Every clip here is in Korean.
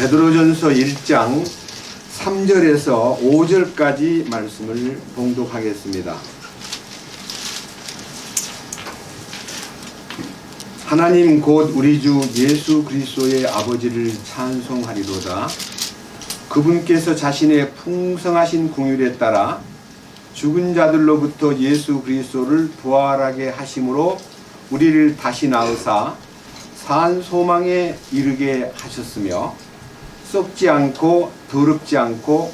베드로전서 1장 3절에서 5절까지 말씀을 봉독하겠습니다. 하나님 곧 우리 주 예수 그리스도의 아버지를 찬송하리로다. 그분께서 자신의 풍성하신 긍휼에 따라 죽은 자들로부터 예수 그리스도를 부활하게 하심으로 우리를 다시 낳으사 산 소망에 이르게 하셨으며 썩지 않고 더럽지 않고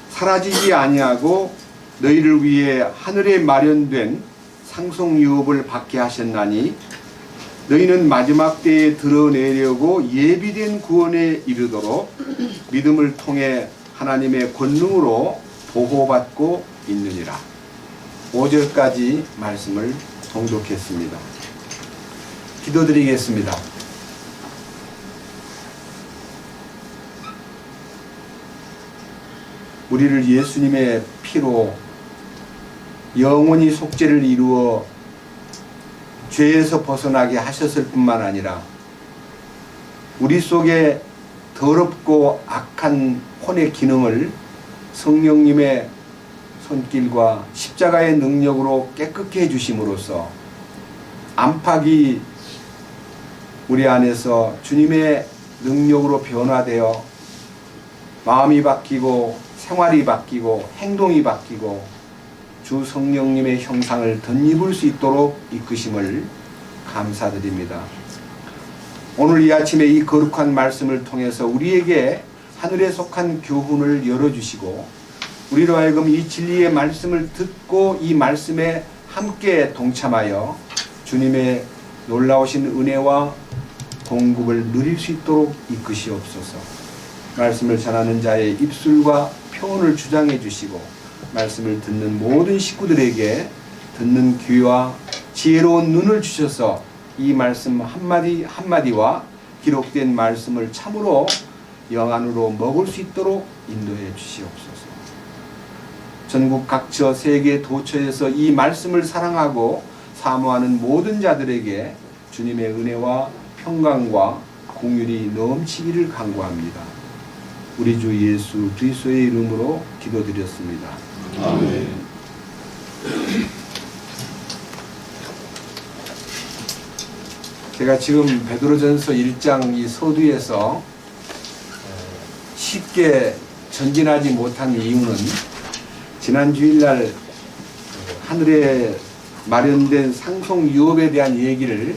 사라지지 아니하고 너희를 위해 하늘에 마련된 상속 유업을 받게 하셨나니 너희는 마지막 때에 드러내려고 예비된 구원에 이르도록 믿음을 통해 하나님의 권능으로 보호받고 있느니라. 5절까지 말씀을 봉독했습니다. 기도드리겠습니다. 우리를 예수님의 피로 영원히 속죄를 이루어 죄에서 벗어나게 하셨을 뿐만 아니라 우리 속에 더럽고 악한 혼의 기능을 성령님의 손길과 십자가의 능력으로 깨끗게 해주심으로써 안팎이 우리 안에서 주님의 능력으로 변화되어 마음이 바뀌고 생활이 바뀌고 행동이 바뀌고 주 성령님의 형상을 덧입을 수 있도록 이끄심을 감사드립니다. 오늘 이 아침에 이 거룩한 말씀을 통해서 우리에게 하늘에 속한 교훈을 열어주시고 우리로 하여금 이 진리의 말씀을 듣고 이 말씀에 함께 동참하여 주님의 놀라우신 은혜와 공급을 누릴 수 있도록 이끄시옵소서. 말씀을 전하는 자의 입술과 표현을 주장해 주시고 말씀을 듣는 모든 식구들에게 듣는 귀와 지혜로운 눈을 주셔서 이 말씀 한마디 한마디와 기록된 말씀을 참으로 영안으로 먹을 수 있도록 인도해 주시옵소서. 전국 각처 세계 도처에서 이 말씀을 사랑하고 사모하는 모든 자들에게 주님의 은혜와 평강과 긍휼이 넘치기를 간구합니다. 우리 주 예수 그리스도의 이름으로 기도드렸습니다. 아멘. 제가 지금 베드로전서 1장 이 서두에서 쉽게 전진하지 못한 이유는 지난 주일날 하늘에 마련된 상속 유업에 대한 얘기를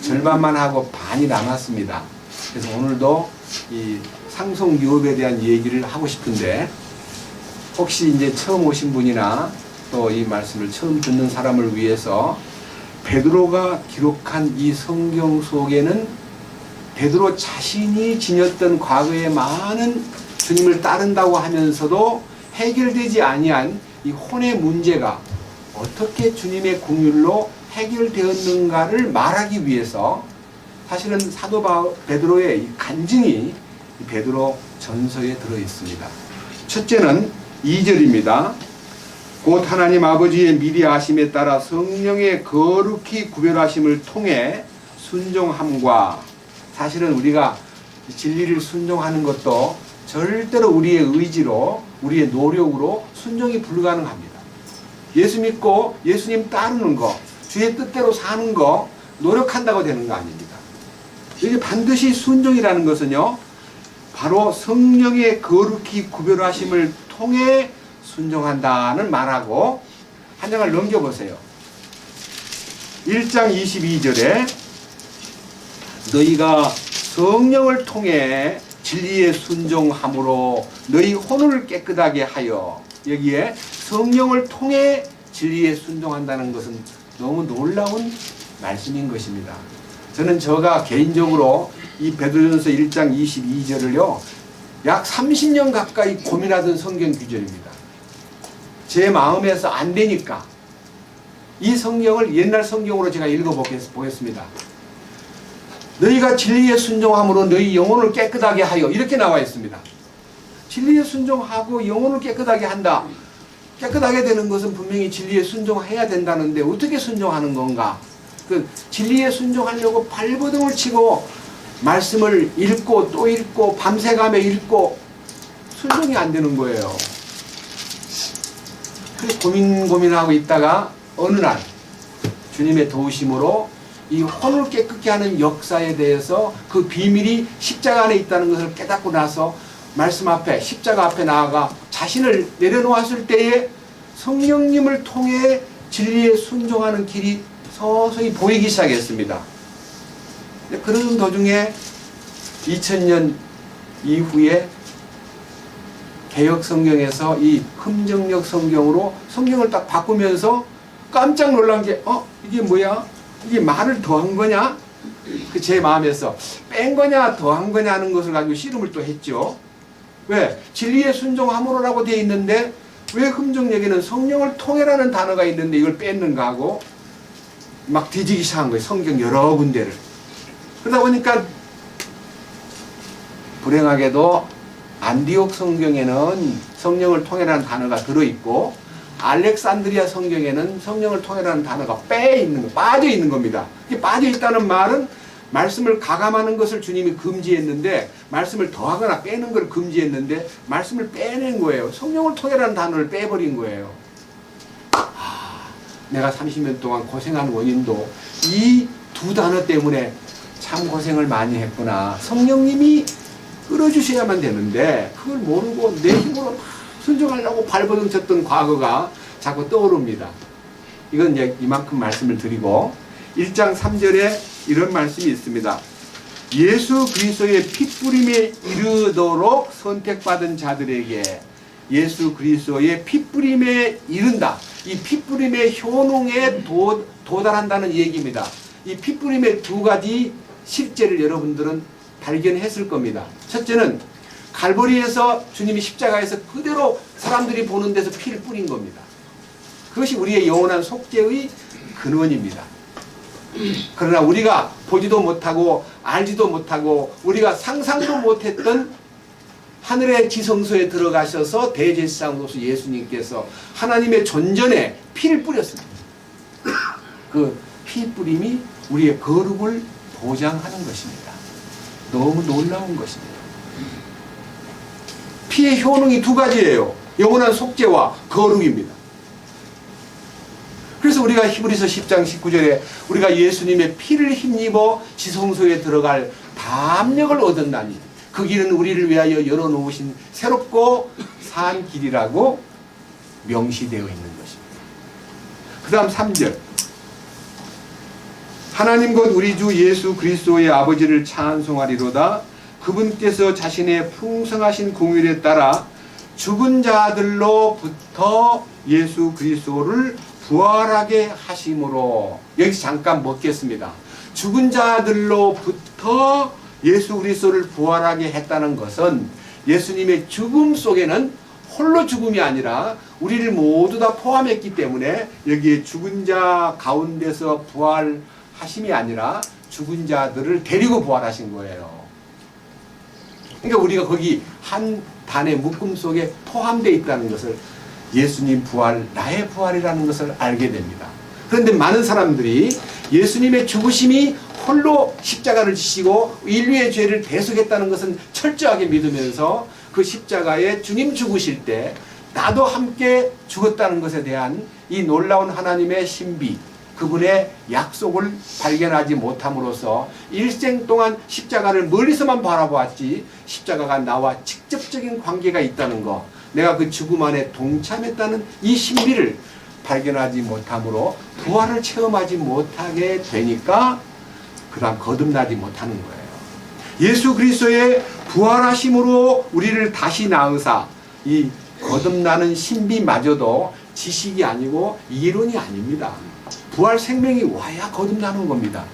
절반만 하고 반이 남았습니다. 그래서 오늘도 이 상속 유업에 대한 얘기를 하고 싶은데 혹시 이제 처음 오신 분이나 또 이 말씀을 처음 듣는 사람을 위해서 베드로가 기록한 이 성경 속에는 베드로 자신이 지녔던 과거의 많은 주님을 따른다고 하면서도 해결되지 아니한 이 혼의 문제가 어떻게 주님의 긍휼로 해결되었는가를 말하기 위해서 사실은 사도 베드로의 이 간증이 베드로 전서에 들어 있습니다. 첫째는 2절입니다. 곧 하나님 아버지의 미리 아심에 따라 성령의 거룩히 구별하심을 통해 순종함과, 사실은 우리가 진리를 순종하는 것도 절대로 우리의 의지로 우리의 노력으로 순종이 불가능합니다. 예수 믿고 예수님 따르는 거, 주의 뜻대로 사는 거 노력한다고 되는 거 아닙니다. 이게 반드시 순종이라는 것은요, 바로 성령의 거룩히 구별하심을 통해 순종한다는 말하고 한 장을 넘겨보세요. 1장 22절에 너희가 성령을 통해 진리에 순종함으로 너희 혼을 깨끗하게 하여, 여기에 성령을 통해 진리에 순종한다는 것은 너무 놀라운 말씀인 것입니다. 저는 제가 개인적으로 이 베드로전서 1장 22절을요 약 30년 가까이 고민하던 성경 구절입니다. 제 마음에서 안 되니까 이 성경을 옛날 성경으로 제가 읽어보겠습니다. 너희가 진리에 순종함으로 너희 영혼을 깨끗하게 하여, 이렇게 나와 있습니다. 진리에 순종하고 영혼을 깨끗하게 한다. 깨끗하게 되는 것은 분명히 진리에 순종해야 된다는데 어떻게 순종하는 건가? 그 진리에 순종하려고 발버둥을 치고 말씀을 읽고 또 읽고 밤새가며 읽고 순종이 안 되는 거예요. 그래서 고민하고 있다가 어느 날 주님의 도우심으로 이 혼을 깨끗게 하는 역사에 대해서 그 비밀이 십자가 안에 있다는 것을 깨닫고 나서 말씀 앞에 십자가 앞에 나아가 자신을 내려놓았을 때에 성령님을 통해 진리에 순종하는 길이 서서히 보이기 시작했습니다. 그런 도중에 2000년 이후에 개혁 성경에서 이 흠정역 성경으로 성경을 딱 바꾸면서 깜짝 놀란 게 이게 뭐야? 이게 말을 더한 거냐? 제 마음에서 뺀 거냐 더한 거냐 하는 것을 가지고 씨름을 또 했죠. 왜? 진리에 순종함으로라고 되어 있는데 왜 흠정역에는 성령을 통해라는 단어가 있는데 이걸 뺐는가 하고 막 뒤지기 시작한 거예요. 성경 여러 군데를. 그러다 보니까 불행하게도 안디옥 성경에는 성령을 통해라는 단어가 들어있고 알렉산드리아 성경에는 성령을 통해라는 단어가 빠져 있는 겁니다. 이게 빠져 있다는 말은 말씀을 가감하는 것을 주님이 금지했는데 말씀을 더하거나 빼는 걸 금지했는데 말씀을 빼낸 거예요. 성령을 통해라는 단어를 빼버린 거예요. 내가 30년 동안 고생한 원인도 이 두 단어 때문에 참 고생을 많이 했구나. 성령님이 끌어주셔야만 되는데 그걸 모르고 내 힘으로 막 순종하려고 발버둥 쳤던 과거가 자꾸 떠오릅니다. 이건 이제 이만큼 말씀을 드리고 1장 3절에 이런 말씀이 있습니다. 예수 그리스도의 핏뿌림에 이르도록 선택받은 자들에게 예수 그리스도의 핏뿌림에 이른다. 이 핏뿌림의 효능에 도달한다는 얘기입니다. 이 핏뿌림의 두 가지 실제를 여러분들은 발견했을 겁니다. 첫째는 갈보리에서 주님이 십자가에서 그대로 사람들이 보는 데서 피를 뿌린 겁니다. 그것이 우리의 영원한 속죄의 근원입니다. 그러나 우리가 보지도 못하고 알지도 못하고 우리가 상상도 못했던 하늘의 지성소에 들어가셔서 대제사장으로서 예수님께서 하나님의 존전에 피를 뿌렸습니다. 그 피 뿌림이 우리의 거룩을 보장하는 것입니다. 너무 놀라운 것입니다. 피의 효능이 두 가지예요. 영원한 속죄와 거룩입니다. 그래서 우리가 히브리서 10장 19절에 우리가 예수님의 피를 힘입어 지성소에 들어갈 담력을 얻었나니 그 길은 우리를 위하여 열어놓으신 새롭고 산 길이라고 명시되어 있는 것입니다. 그 다음 3절 하나님 곧 우리 주 예수 그리스도의 아버지를 찬송하리로다. 그분께서 자신의 풍성하신 공율에 따라 죽은 자들로부터 예수 그리스도를 부활하게 하심으로 여기서 잠깐 먹겠습니다. 죽은 자들로부터 예수 그리스도를 부활하게 했다는 것은 예수님의 죽음 속에는 홀로 죽음이 아니라 우리를 모두 다 포함했기 때문에 여기에 죽은 자 가운데서 부활하심이 아니라 죽은 자들을 데리고 부활하신 거예요. 그러니까 우리가 거기 한 단의 묶음 속에 포함되어 있다는 것을 예수님 부활, 나의 부활이라는 것을 알게 됩니다. 그런데 많은 사람들이 예수님의 죽으심이 홀로 십자가를 지시고 인류의 죄를 대속했다는 것은 철저하게 믿으면서 그 십자가에 주님 죽으실 때 나도 함께 죽었다는 것에 대한 이 놀라운 하나님의 신비, 그분의 약속을 발견하지 못함으로써 일생 동안 십자가를 멀리서만 바라보았지 십자가가 나와 직접적인 관계가 있다는 것, 내가 그 죽음 안에 동참했다는 이 신비를 발견하지 못함으로 부활을 체험하지 못하게 되니까 그 다음 거듭나지 못하는 거예요. 예수 그리스도의 부활하심으로 우리를 다시 낳으사 이 거듭나는 신비마저도 지식이 아니고 이론이 아닙니다. 부활 생명이 와야 거듭나는 겁니다.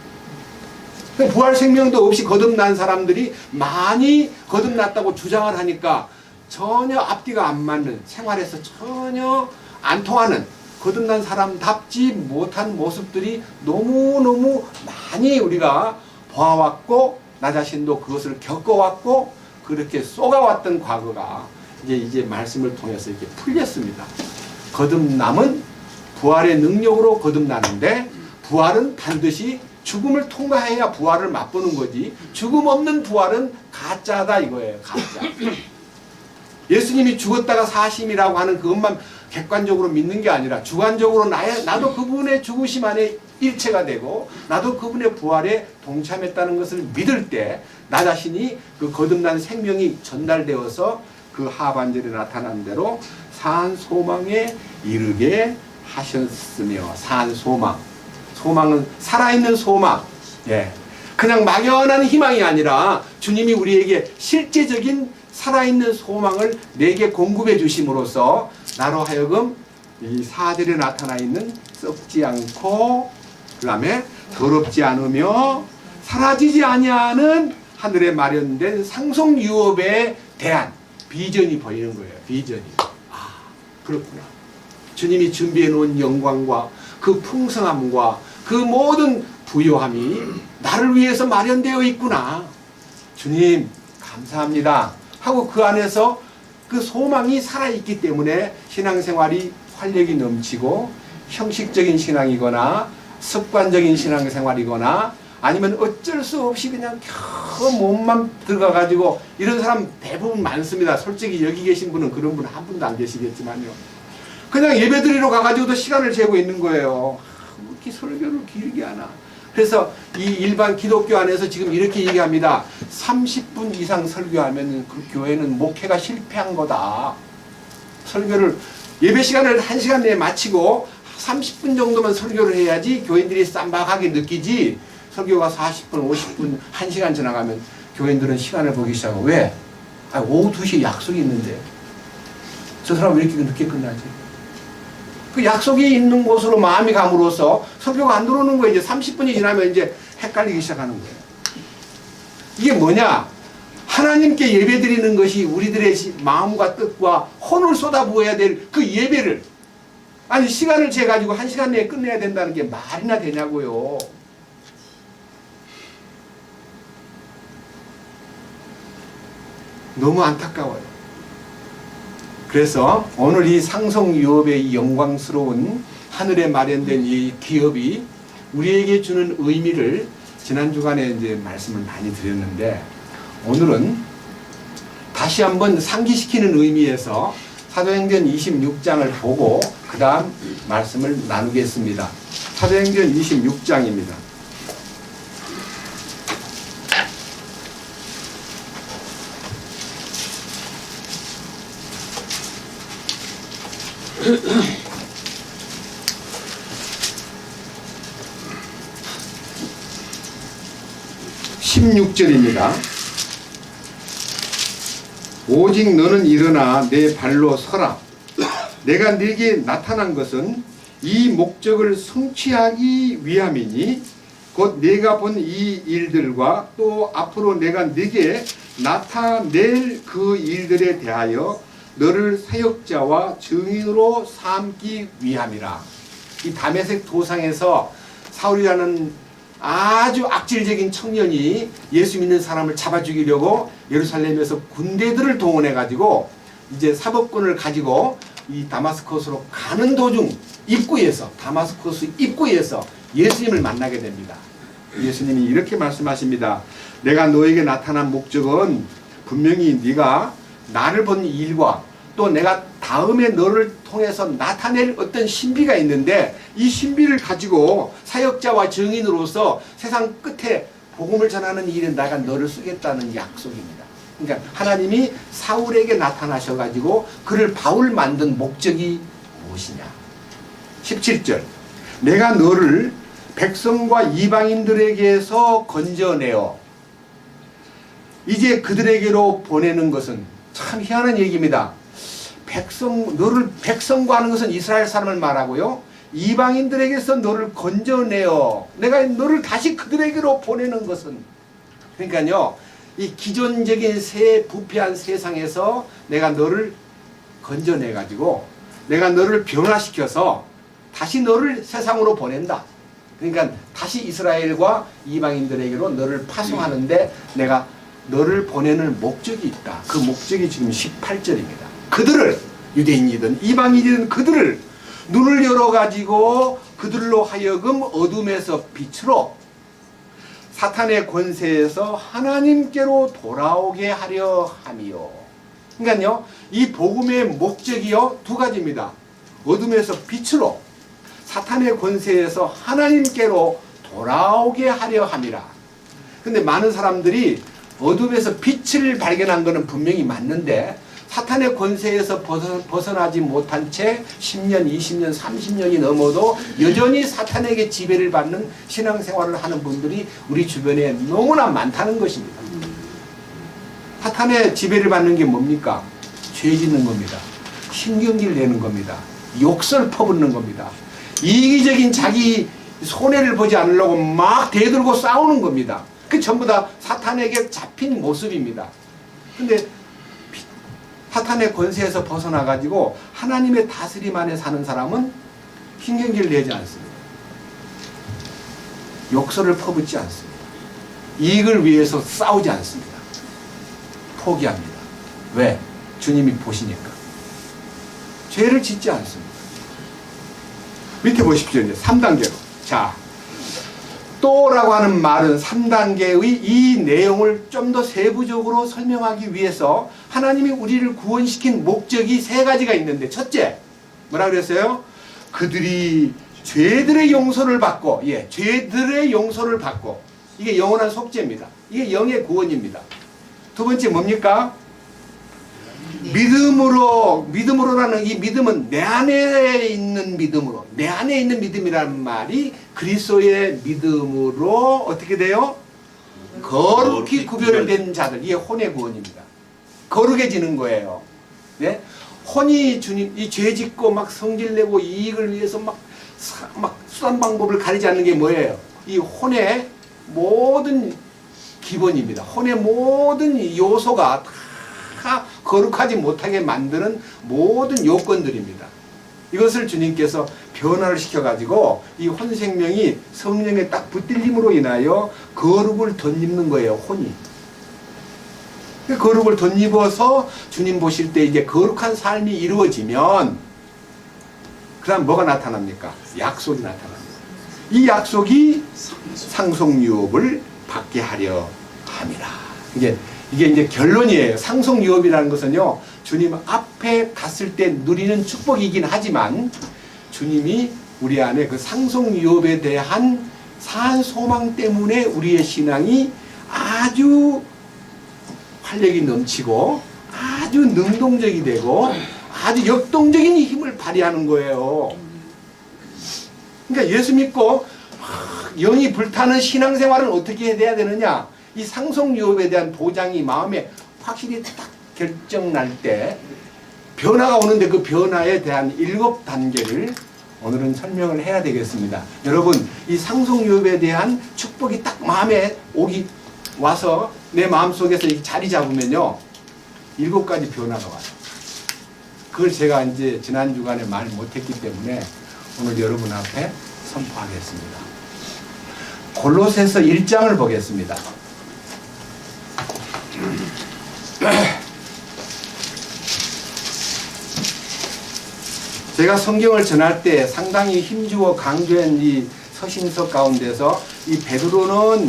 부활 생명도 없이 거듭난 사람들이 많이 거듭났다고 주장을 하니까 전혀 앞뒤가 안 맞는, 생활에서 전혀 안 통하는 거듭난 사람답지 못한 모습들이 너무너무 많이 우리가 봐왔고 나 자신도 그것을 겪어왔고 그렇게 쏘가왔던 과거가 이제 말씀을 통해서 이렇게 풀렸습니다. 거듭남은 부활의 능력으로 거듭나는데 부활은 반드시 죽음을 통과해야 부활을 맛보는 거지. 죽음 없는 부활은 가짜다 이거예요. 가짜. 예수님이 죽었다가 사심이라고 하는 그것만 객관적으로 믿는 게 아니라 주관적으로 나도 그분의 죽으심 안에 일체가 되고 나도 그분의 부활에 동참했다는 것을 믿을 때 나 자신이 그 거듭난 생명이 전달되어서 그 하반절에 나타난 대로 산 소망에 이르게 하셨으며, 산 소망. 소망은 살아있는 소망. 예. 그냥 막연한 희망이 아니라 주님이 우리에게 실제적인 살아있는 소망을 내게 공급해 주심으로써 나로 하여금 이 4절에 나타나 있는 썩지 않고 그 다음에 더럽지 않으며 사라지지 아니하는 하늘에 마련된 상속 유업에 대한 비전이 보이는 거예요. 비전이. 아, 그렇구나. 주님이 준비해 놓은 영광과 그 풍성함과 그 모든 부요함이 나를 위해서 마련되어 있구나. 주님 감사합니다 하고 그 안에서 그 소망이 살아있기 때문에 신앙생활이 활력이 넘치고 형식적인 신앙이거나 습관적인 신앙생활이거나 아니면 어쩔 수 없이 그냥 겨우 몸만 들어가가지고 이런 사람 대부분 많습니다. 솔직히 여기 계신 분은 그런 분 한 분도 안 계시겠지만요. 그냥 예배드리러 가가지고도 시간을 재고 있는 거예요. 뭐 이렇게 설교를 길게 하나. 그래서 이 일반 기독교 안에서 지금 이렇게 얘기합니다. 30분 이상 설교하면 그 교회는 목회가 실패한 거다. 설교를 예배 시간을 1시간 내에 마치고 30분 정도만 설교를 해야지 교인들이 쌈박하게 느끼지, 설교가 40분, 50분, 1시간 지나가면 교인들은 시간을 보기 시작하고. 왜? 오후 2시에 약속이 있는데 저 사람 왜 이렇게 늦게 끝나지? 그 약속이 있는 곳으로 마음이 감으로써 설교가 안 들어오는 거예요. 이제 30분이 지나면 이제 헷갈리기 시작하는 거예요. 이게 뭐냐? 하나님께 예배 드리는 것이 우리들의 마음과 뜻과 혼을 쏟아부어야 될 그 예배를, 아니 시간을 재가지고 1시간 내에 끝내야 된다는 게 말이나 되냐고요. 너무 안타까워요. 그래서 오늘 이 상속유업의 이 영광스러운 하늘에 마련된 이 기업이 우리에게 주는 의미를 지난 주간에 이제 말씀을 많이 드렸는데, 오늘은 다시 한번 상기시키는 의미에서 사도행전 26장을 보고 그 다음 말씀을 나누겠습니다. 사도행전 26장입니다. (16절입니다) 오직 너는 일어나 내 발로 서라. 내가 네게 나타난 것은 이 목적을 성취하기 위함이니 곧 내가 본 이 일들과 또 앞으로 내가 네게 나타낼 그 일들에 대하여 너를 사역자와 증인으로 삼기 위함이라. 이 다메섹 도상에서 사울이라는 아주 악질적인 청년이 예수 믿는 사람을 잡아 죽이려고 예루살렘에서 군대들을 동원해 가지고 이제 사법권을 가지고 이 다마스커스로 가는 도중 입구에서, 다마스커스 입구에서 예수님을 만나게 됩니다. 예수님이 이렇게 말씀하십니다. 내가 너에게 나타난 목적은 분명히 네가 나를 본 일과 또 내가 다음에 너를 통해서 나타낼 어떤 신비가 있는데, 이 신비를 가지고 사역자와 증인으로서 세상 끝에 복음을 전하는 일에 내가 너를 쓰겠다는 약속입니다. 그러니까 하나님이 사울에게 나타나셔가지고 그를 바울 만든 목적이 무엇이냐. 17절 내가 너를 백성과 이방인들에게서 건져내어 이제 그들에게로 보내는 것은, 참 희한한 얘기입니다. 너를 백성과 하는 것은 이스라엘 사람을 말하고요, 이방인들에게서 너를 건져내어 내가 너를 다시 그들에게로 보내는 것은, 그러니까요 이 기존적인 부패한 세상에서 내가 너를 건져내 가지고 내가 너를 변화시켜서 다시 너를 세상으로 보낸다. 그러니까 다시 이스라엘과 이방인들에게로 너를 파송하는데 내가 너를 보내는 목적이 있다. 그 목적이 지금 18절입니다. 그들을, 유대인이든 이방인이든 그들을 눈을 열어가지고 그들로 하여금 어둠에서 빛으로, 사탄의 권세에서 하나님께로 돌아오게 하려 함이요. 그러니까요, 이 복음의 목적이요 두 가지입니다. 어둠에서 빛으로, 사탄의 권세에서 하나님께로 돌아오게 하려 함이라. 근데 많은 사람들이 어둠에서 빛을 발견한 것은 분명히 맞는데 사탄의 권세에서 벗어나지 못한 채 10년, 20년, 30년이 넘어도 여전히 사탄에게 지배를 받는 신앙생활을 하는 분들이 우리 주변에 너무나 많다는 것입니다. 사탄의 지배를 받는 게 뭡니까? 죄 짓는 겁니다. 신경질 내는 겁니다. 욕설 퍼붓는 겁니다. 이기적인 자기 손해를 보지 않으려고 막 대들고 싸우는 겁니다. 그 전부 다 사탄에게 잡힌 모습입니다. 근데 사탄의 권세에서 벗어나가지고 하나님의 다스림 안에 사는 사람은 신경질 내지 않습니다. 욕설을 퍼붓지 않습니다. 이익을 위해서 싸우지 않습니다. 포기합니다. 왜? 주님이 보시니까. 죄를 짓지 않습니다. 밑에 보십시오. 이제 3단계로. 자, 또라고 하는 말은 3단계의 이 내용을 좀 더 세부적으로 설명하기 위해서 하나님이 우리를 구원시킨 목적이 세 가지가 있는데, 첫째, 뭐라 그랬어요? 그들이 죄들의 용서를 받고, 죄들의 용서를 받고, 이게 영원한 속죄입니다. 이게 영의 구원입니다. 두 번째 뭡니까? 믿음으로라는 이 믿음은 내 안에 있는 믿음으로, 내 안에 있는 믿음이라는 말이 그리스도의 믿음으로 어떻게 돼요? 거룩히 구별된 자들, 이게 혼의 구원입니다. 거룩해지는 거예요. 네? 혼이 주님, 이 죄 짓고 막 성질내고 이익을 위해서 막 수단 방법을 가리지 않는 게 뭐예요? 이 혼의 모든 기본입니다. 혼의 모든 요소가 다 거룩하지 못하게 만드는 모든 요건들입니다. 이것을 주님께서 변화를 시켜가지고 이 혼생명이 성령에 딱 붙들림으로 인하여 거룩을 덧입는 거예요, 혼이. 거룩을 덧입어서 주님 보실 때 이제 거룩한 삶이 이루어지면 그 다음 뭐가 나타납니까? 약속이 나타납니다. 이 약속이 상속유업을 받게 하려 함이라. 이게 이제 결론이에요. 상속유업이라는 것은요, 주님 앞에 갔을 때 누리는 축복이긴 하지만 주님이 우리 안에 그 상속유업에 대한 산 소망 때문에 우리의 신앙이 아주 활력이 넘치고 아주 능동적이 되고 아주 역동적인 힘을 발휘하는 거예요. 그러니까 예수 믿고 영이 불타는 신앙생활은 어떻게 해야 되느냐? 이 상속유업에 대한 보장이 마음에 확실히 딱 결정날 때 변화가 오는데 그 변화에 대한 7단계를 오늘은 설명을 해야 되겠습니다. 여러분, 이 상속유업에 대한 축복이 딱 마음에 와서 내 마음속에서 자리 잡으면요, 7가지 변화가 와요. 그걸 제가 이제 지난 주간에 말 못했기 때문에 오늘 여러분 앞에 선포하겠습니다. 골로새서 1장을 보겠습니다. 제가 성경을 전할 때 상당히 힘주어 강조한 이 서신서 가운데서 이 베드로는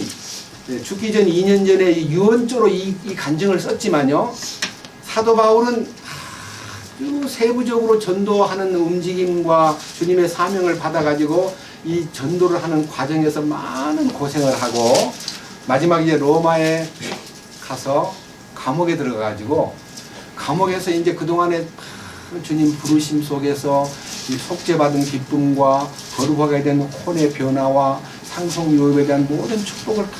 죽기 전 2년 전에 유언조로 이 간증을 썼지만요, 사도 바울은 아주 세부적으로 전도하는 움직임과 주님의 사명을 받아가지고 이 전도를 하는 과정에서 많은 고생을 하고 마지막에 이제 로마에 가서 감옥에 들어가가지고 감옥에서 이제 그동안에 주님 부르심 속에서 이 속죄받은 기쁨과 거룩하게 된 혼의 변화와 상속유업에 대한 모든 축복을 다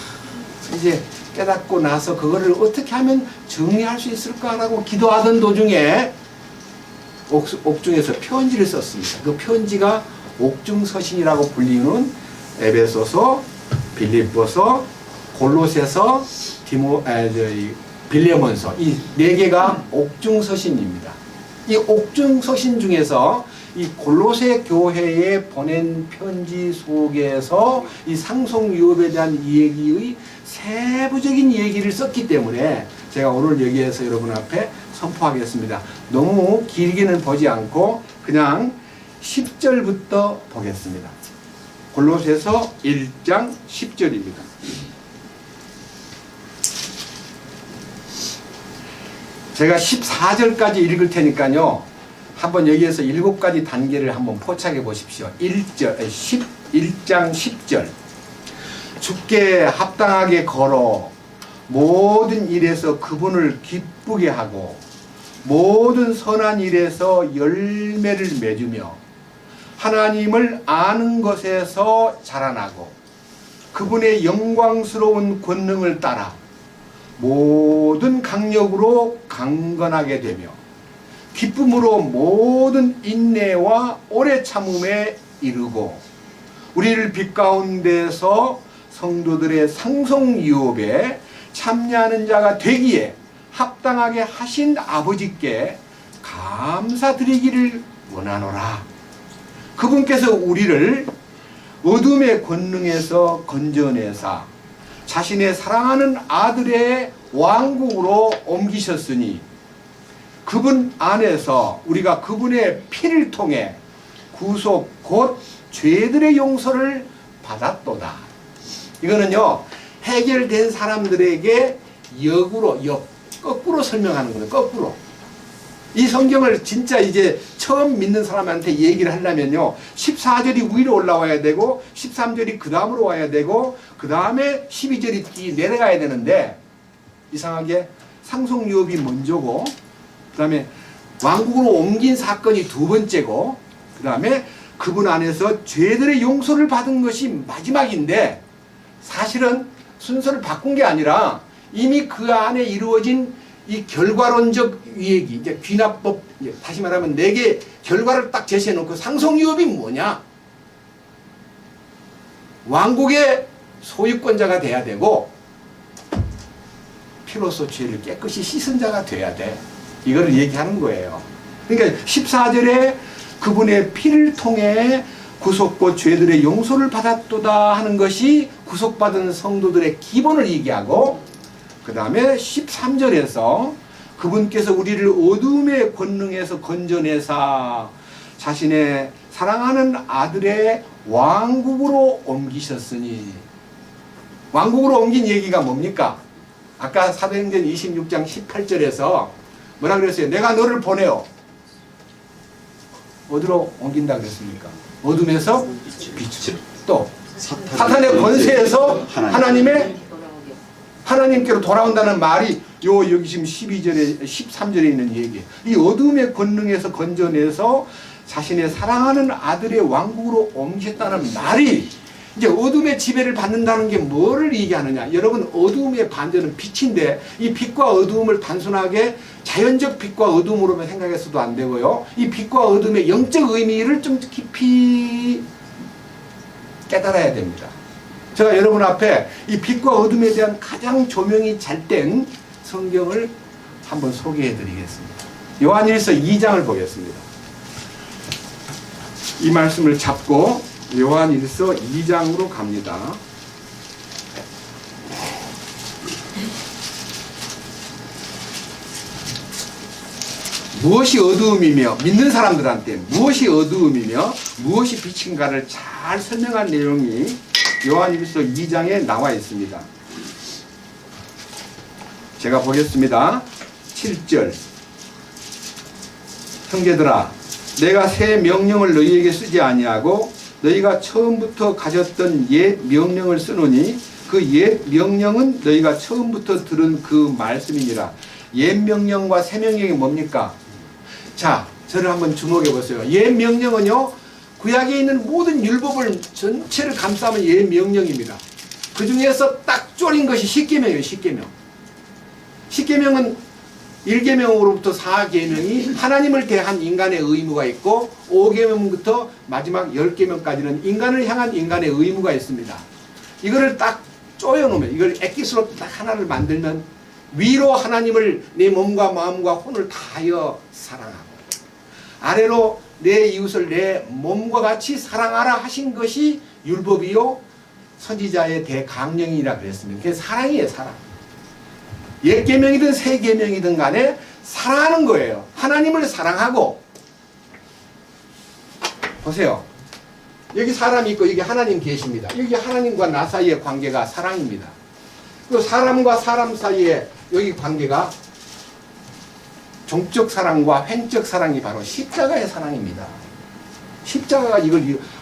이제 깨닫고 나서 그거를 어떻게 하면 정리할 수 있을까라고 기도하던 도중에 옥중에서 편지를 썼습니다. 그 편지가 옥중서신이라고 불리는 에베소서, 빌립보서, 골로새서, 빌레몬서, 이 4개가 옥중서신입니다. 이 옥중서신 중에서 이 골로새 교회에 보낸 편지 속에서 이 상속유업에 대한 얘기의 세부적인 얘기를 썼기 때문에 제가 오늘 여기에서 여러분 앞에 선포하겠습니다. 너무 길게는 보지 않고 그냥 10절부터 보겠습니다. 골로새서 1장 10절입니다. 제가 14절까지 읽을 테니까요. 한번 여기에서 7가지 단계를 한번 포착해 보십시오. 1장 10절. 주께 합당하게 걸어 모든 일에서 그분을 기쁘게 하고 모든 선한 일에서 열매를 맺으며 하나님을 아는 것에서 자라나고 그분의 영광스러운 권능을 따라 모든 강력으로 강건하게 되며 기쁨으로 모든 인내와 오래 참음에 이르고 우리를 빛 가운데서 성도들의 상속유업에 참여하는 자가 되기에 합당하게 하신 아버지께 감사드리기를 원하노라. 그분께서 우리를 어둠의 권능에서 건져내사 자신의 사랑하는 아들의 왕국으로 옮기셨으니 그분 안에서 우리가 그분의 피를 통해 구속 곧 죄들의 용서를 받았도다. 이거는요, 해결된 사람들에게 거꾸로 설명하는 거예요. 거꾸로. 이 성경을 진짜 이제 처음 믿는 사람한테 얘기를 하려면요, 14절이 위로 올라와야 되고 13절이 그 다음으로 와야 되고 그 다음에 12절이 내려가야 되는데, 이상하게 상속유업이 먼저고 그 다음에 왕국으로 옮긴 사건이 두 번째고 그 다음에 그분 안에서 죄들의 용서를 받은 것이 마지막인데, 사실은 순서를 바꾼 게 아니라 이미 그 안에 이루어진 이 결과론적 얘기, 이제 귀납법, 다시 말하면 4개 결과를 딱 제시해 놓고 상속유업이 뭐냐? 왕국의 소유권자가 돼야 되고 피로써 죄를 깨끗이 씻은 자가 돼야 돼. 이거를 얘기하는 거예요. 그러니까 14절에 그분의 피를 통해 구속고 죄들의 용서를 받았도다 하는 것이 구속받은 성도들의 기본을 얘기하고, 그 다음에 13절에서 그분께서 우리를 어둠의 권능에서 건져내사 자신의 사랑하는 아들의 왕국으로 옮기셨으니, 왕국으로 옮긴 얘기가 뭡니까? 아까 사도행전 26장 18절에서 뭐라 그랬어요? 내가 너를 보내요. 어디로 옮긴다 그랬습니까? 어둠에서 빛으로. 또 사탄의 권세에서 하나님께로 돌아온다는 말이 여기 지금 12절에 13절에 있는 얘기예요. 이 어둠의 권능에서 건져내서 자신의 사랑하는 아들의 왕국으로 옮기셨다는 말이, 이제 어둠의 지배를 받는다는 게 뭐를 얘기하느냐? 여러분, 어둠의 반전은 빛인데 이 빛과 어둠을 단순하게 자연적 빛과 어둠으로만 생각해서도 안 되고요, 이 빛과 어둠의 영적 의미를 좀 깊이 깨달아야 됩니다. 제가 여러분 앞에 이 빛과 어둠에 대한 가장 조명이 잘 된 성경을 한번 소개해 드리겠습니다. 요한일서 2장을 보겠습니다. 이 말씀을 잡고 요한일서 2장으로 갑니다. 무엇이 어두움이며, 믿는 사람들한테 무엇이 어두움이며 무엇이 빛인가를 잘 설명한 내용이 요한일서 2장에 나와 있습니다. 제가 보겠습니다. 7절. 형제들아, 내가 새 명령을 너희에게 쓰지 아니하고 너희가 처음부터 가졌던 옛 명령을 쓰노니 그 옛 명령은 너희가 처음부터 들은 그 말씀이니라. 옛 명령과 새 명령이 뭡니까? 자, 저를 한번 주목해 보세요. 옛 명령은요, 구약에 있는 모든 율법을 전체를 감싸면 옛 명령입니다. 그 중에서 딱 쪼린 것이 십계명이에요. 십계명. 십계명은 1계명으로부터 4계명이 하나님을 대한 인간의 의무가 있고, 5계명부터 마지막 10계명까지는 인간을 향한 인간의 의무가 있습니다. 이거를 딱 쪼여놓으면, 이걸 엑기스로 딱 하나를 만들면 위로 하나님을 내 몸과 마음과 혼을 다하여 사랑하고, 아래로 내 이웃을 내 몸과 같이 사랑하라 하신 것이 율법이요 선지자의 대강령이라 그랬습니다. 그게 사랑이에요. 사랑. 옛 계명이든 새 계명이든 간에 사랑하는 거예요. 하나님을 사랑하고. 보세요. 여기 사람이 있고 여기 하나님 계십니다. 여기 하나님과 나 사이의 관계가 사랑입니다. 또 사람과 사람 사이에 여기 관계가 종적 사랑과 횡적 사랑이 바로 십자가의 사랑입니다. 십자가가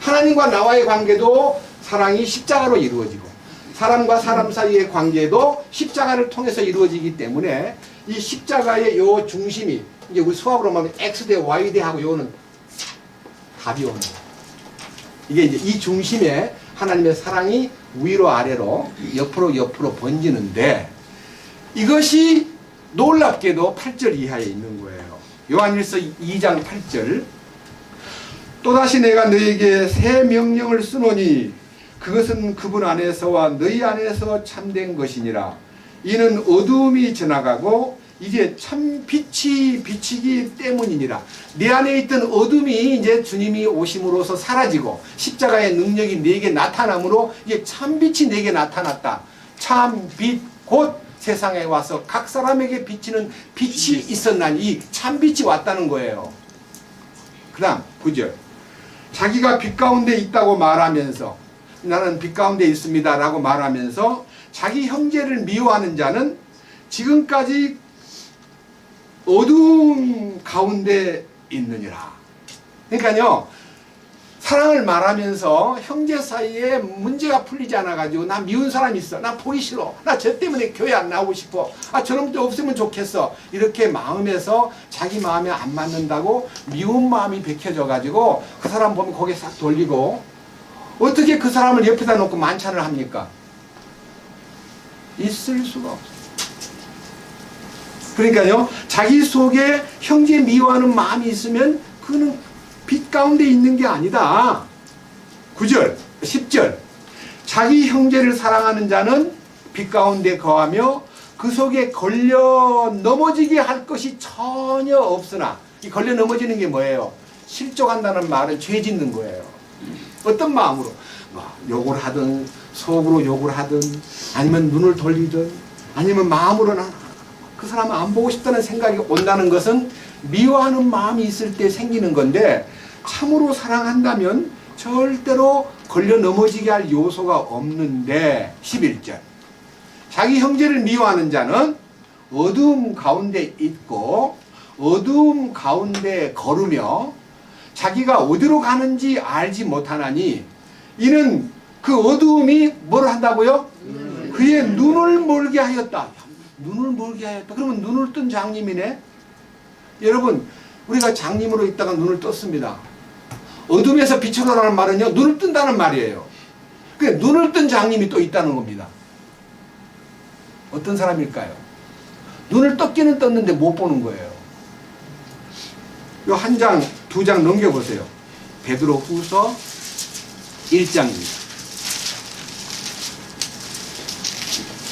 하나님과 나와의 관계도 사랑이 십자가로 이루어지고, 사람과 사람 사이의 관계도 십자가를 통해서 이루어지기 때문에 이 십자가의 요 중심이, 이제 우리 수학으로 말하면 X대 Y대 하고 요는 답이 오는 거예요. 이게 이제 이 중심에 하나님의 사랑이 위로 아래로 옆으로 번지는데, 이것이 놀랍게도 8절 이하에 있는 거예요. 요한일서 2장 8절. 또다시 내가 너에게 새 명령을 쓰노니 그것은 그분 안에서와 너희 안에서 참된 것이니라. 이는 어두움이 지나가고 이제 참 빛이 비치기 때문이니라. 내 안에 있던 어둠이 이제 주님이 오심으로써 사라지고 십자가의 능력이 내게 나타남으로 이제 참 빛이 내게 나타났다. 참 빛 곧 세상에 와서 각 사람에게 비치는 빛이 있었나니, 이 참 빛이 왔다는 거예요. 그 다음 9절. 자기가 빛 가운데 있다고 말하면서, 나는 빛 가운데 있습니다 라고 말하면서 자기 형제를 미워하는 자는 지금까지 어두움 가운데 있느니라. 그러니까요, 사랑을 말하면서 형제 사이에 문제가 풀리지 않아가지고, 나 미운 사람이 있어, 나 보기 싫어, 나 저 때문에 교회 안 나오고 싶어, 저놈도 없으면 좋겠어, 이렇게 마음에서 자기 마음에 안 맞는다고 미운 마음이 베껴져가지고 그 사람 보면 고개 싹 돌리고, 어떻게 그 사람을 옆에다 놓고 만찬을 합니까? 있을 수가 없어요. 그러니까요, 자기 속에 형제 미워하는 마음이 있으면 그는 빛 가운데 있는 게 아니다. 9절, 10절. 자기 형제를 사랑하는 자는 빛 가운데 거하며 그 속에 걸려 넘어지게 할 것이 전혀 없으나, 이 걸려 넘어지는 게 뭐예요? 실족한다는 말은 죄 짓는 거예요. 어떤 마음으로? 욕을 하든 속으로 욕을 하든 아니면 눈을 돌리든 아니면 마음으로는 그 사람을 안 보고 싶다는 생각이 온다는 것은 미워하는 마음이 있을 때 생기는 건데, 참으로 사랑한다면 절대로 걸려 넘어지게 할 요소가 없는데, 11절. 자기 형제를 미워하는 자는 어두움 가운데 있고 어두움 가운데 걸으며 자기가 어디로 가는지 알지 못하나니, 이는 그 어두움이 뭘 한다고요? 그의 눈을 멀게 하였다. 눈을 멀게 하였다. 그러면 눈을 뜬 장님이네. 여러분, 우리가 장님으로 있다가 눈을 떴습니다. 어둠에서 빛으로 라는 말은요, 눈을 뜬다는 말이에요. 그러니까 눈을 뜬 장님이 또 있다는 겁니다. 어떤 사람일까요? 눈을 떴기는 떴는데 못 보는 거예요. 요 한 장, 두 장 넘겨보세요. 베드로 후서 1장입니다.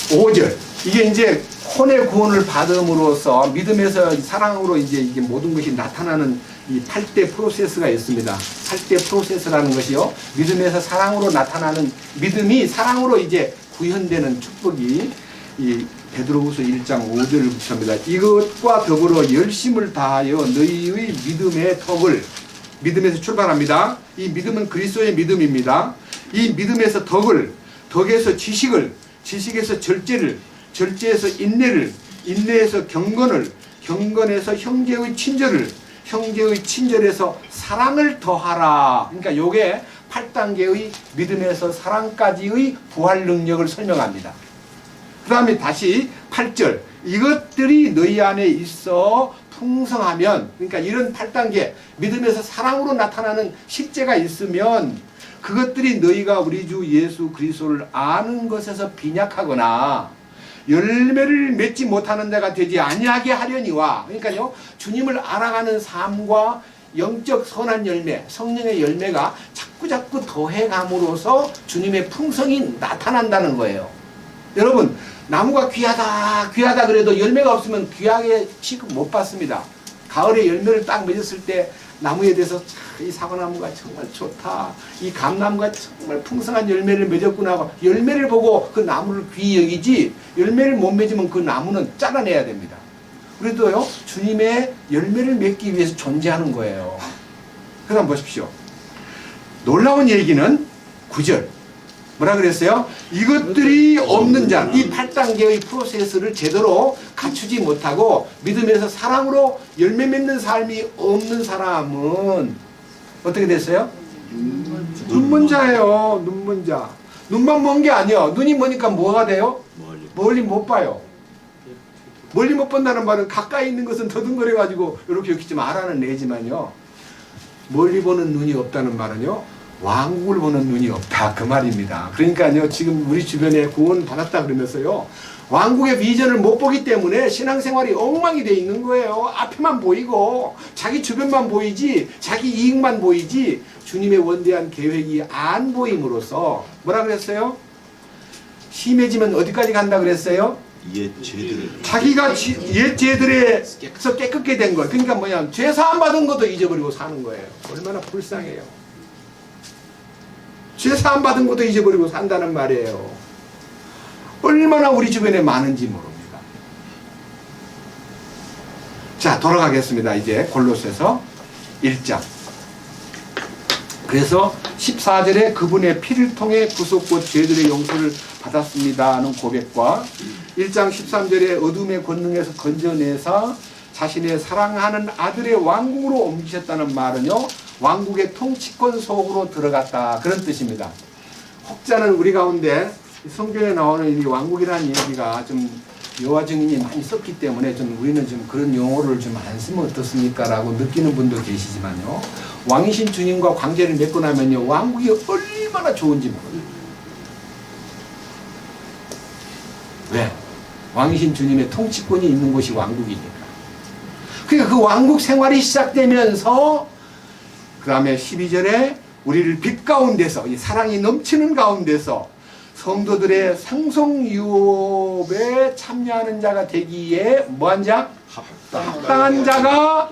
5절. 이게 이제 혼의 구원을 받음으로써 믿음에서 사랑으로 이제 이게 모든 것이 나타나는 이 8대 프로세스가 있습니다. 8대 프로세스라는 것이요, 믿음에서 사랑으로 나타나는, 믿음이 사랑으로 이제 구현되는 축복이 이 베드로후서 1장 5절을 붙입니다. 이것과 더불어 열심을 다하여 너희의 믿음의 덕을, 믿음에서 출발합니다. 이 믿음은 그리스도의 믿음입니다. 이 믿음에서 덕을, 덕에서 지식을, 지식에서 절제를, 절제에서 인내를, 인내에서 경건을, 경건에서 형제의 친절을, 형제의 친절에서 사랑을 더하라. 그러니까 요게 8단계의 믿음에서 사랑까지의 부활 능력을 설명합니다. 그 다음에 다시 8절. 이것들이 너희 안에 있어 풍성하면, 그러니까 이런 8단계 믿음에서 사랑으로 나타나는 실제가 있으면 그것들이 너희가 우리 주 예수 그리스도를 아는 것에서 빈약하거나 열매를 맺지 못하는 데가 되지 아니하게 하려니와, 그러니까요, 주님을 알아가는 삶과 영적 선한 열매, 성령의 열매가 자꾸자꾸 더해감으로써 주님의 풍성이 나타난다는 거예요. 여러분, 나무가 귀하다 귀하다 그래도 열매가 없으면 귀하게 취급 못 받습니다. 가을에 열매를 딱 맺었을 때 나무에 대해서 이 사과나무가 정말 좋다, 이 감나무가 정말 풍성한 열매를 맺었구나 하고 열매를 보고 그 나무를 귀히 여기지, 열매를 못 맺으면 그 나무는 잘라내야 됩니다. 그래도요, 주님의 열매를 맺기 위해서 존재하는 거예요. 그 다음 보십시오. 놀라운 얘기는 9절. 뭐라 그랬어요? 이것들이 없는 자, 이 8단계의 프로세스를 제대로 갖추지 못하고 믿음에서 사랑으로 열매 맺는 삶이 없는 사람은 어떻게 됐어요? 눈먼 자예요. 눈먼 자. 눈만 먼 게 아니야. 눈이 머니까 뭐가 돼요? 멀리 못 봐요. 멀리 못 본다는 말은 가까이 있는 것은 더듬거려가지고 이렇게 이렇게 좀 알아내지만요. 멀리 보는 눈이 없다는 말은요. 왕국을 보는 눈이 없다. 그 말입니다. 그러니까요. 지금 우리 주변에 구원 받았다 그러면서요. 왕국의 비전을 못 보기 때문에 신앙생활이 엉망이 돼 있는 거예요. 앞에만 보이고 자기 주변만 보이지 자기 이익만 보이지 주님의 원대한 계획이 안 보임으로써 뭐라 그랬어요? 심해지면 어디까지 간다 그랬어요? 옛 죄들. 자기가 옛 죄들에서 깨끗게 된 거. 그러니까 뭐냐, 죄 사함 받은 것도 잊어버리고 사는 거예요. 얼마나 불쌍해요. 죄 사함 받은 것도 잊어버리고 산다는 말이에요. 얼마나 우리 주변에 많은지 모릅니다. 자, 돌아가겠습니다. 이제 골로새서 1장. 그래서 14절에 그분의 피를 통해 구속곧 죄들의 용서를 받았습니다 하는 고백과 1장 13절에 어둠의 권능에서 건져내사 자신의 사랑하는 아들의 왕국으로 옮기셨다는 말은요, 왕국의 통치권 속으로 들어갔다, 그런 뜻입니다. 혹자는 우리 가운데 성경에 나오는 이 왕국이라는 얘기가 좀 여호와 증인이 많이 썼기 때문에 좀 우리는 좀 그런 용어를 좀 안 쓰면 어떻습니까? 라고 느끼는 분도 계시지만요, 왕이신 주님과 관계를 맺고 나면요, 왕국이 얼마나 좋은지 모릅니다. 왜? 왕이신 주님의 통치권이 있는 곳이 왕국이니까. 그러니까 그 왕국 생활이 시작되면서 그 다음에 12절에 우리를 빛 가운데서, 이 사랑이 넘치는 가운데서 성도들의 상속유업에 참여하는 자가 되기에 뭐한 자? 합당한 자가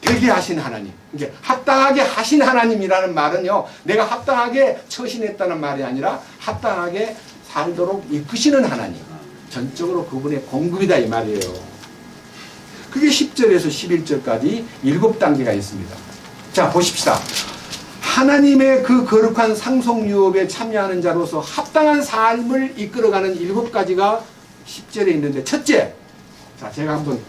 되게 하신 하나님. 이제 합당하게 하신 하나님이라는 말은요, 내가 합당하게 처신했다는 말이 아니라 합당하게 살도록 이끄시는 하나님. 전적으로 그분의 공급이다 이 말이에요. 그게 10절에서 11절까지 7단계가 있습니다. 자, 보십시다. 하나님의 그 거룩한 상속유업에 참여하는 자로서 합당한 삶을 이끌어가는 7가지가 10절에 있는데, 첫째, 자, 제가 한번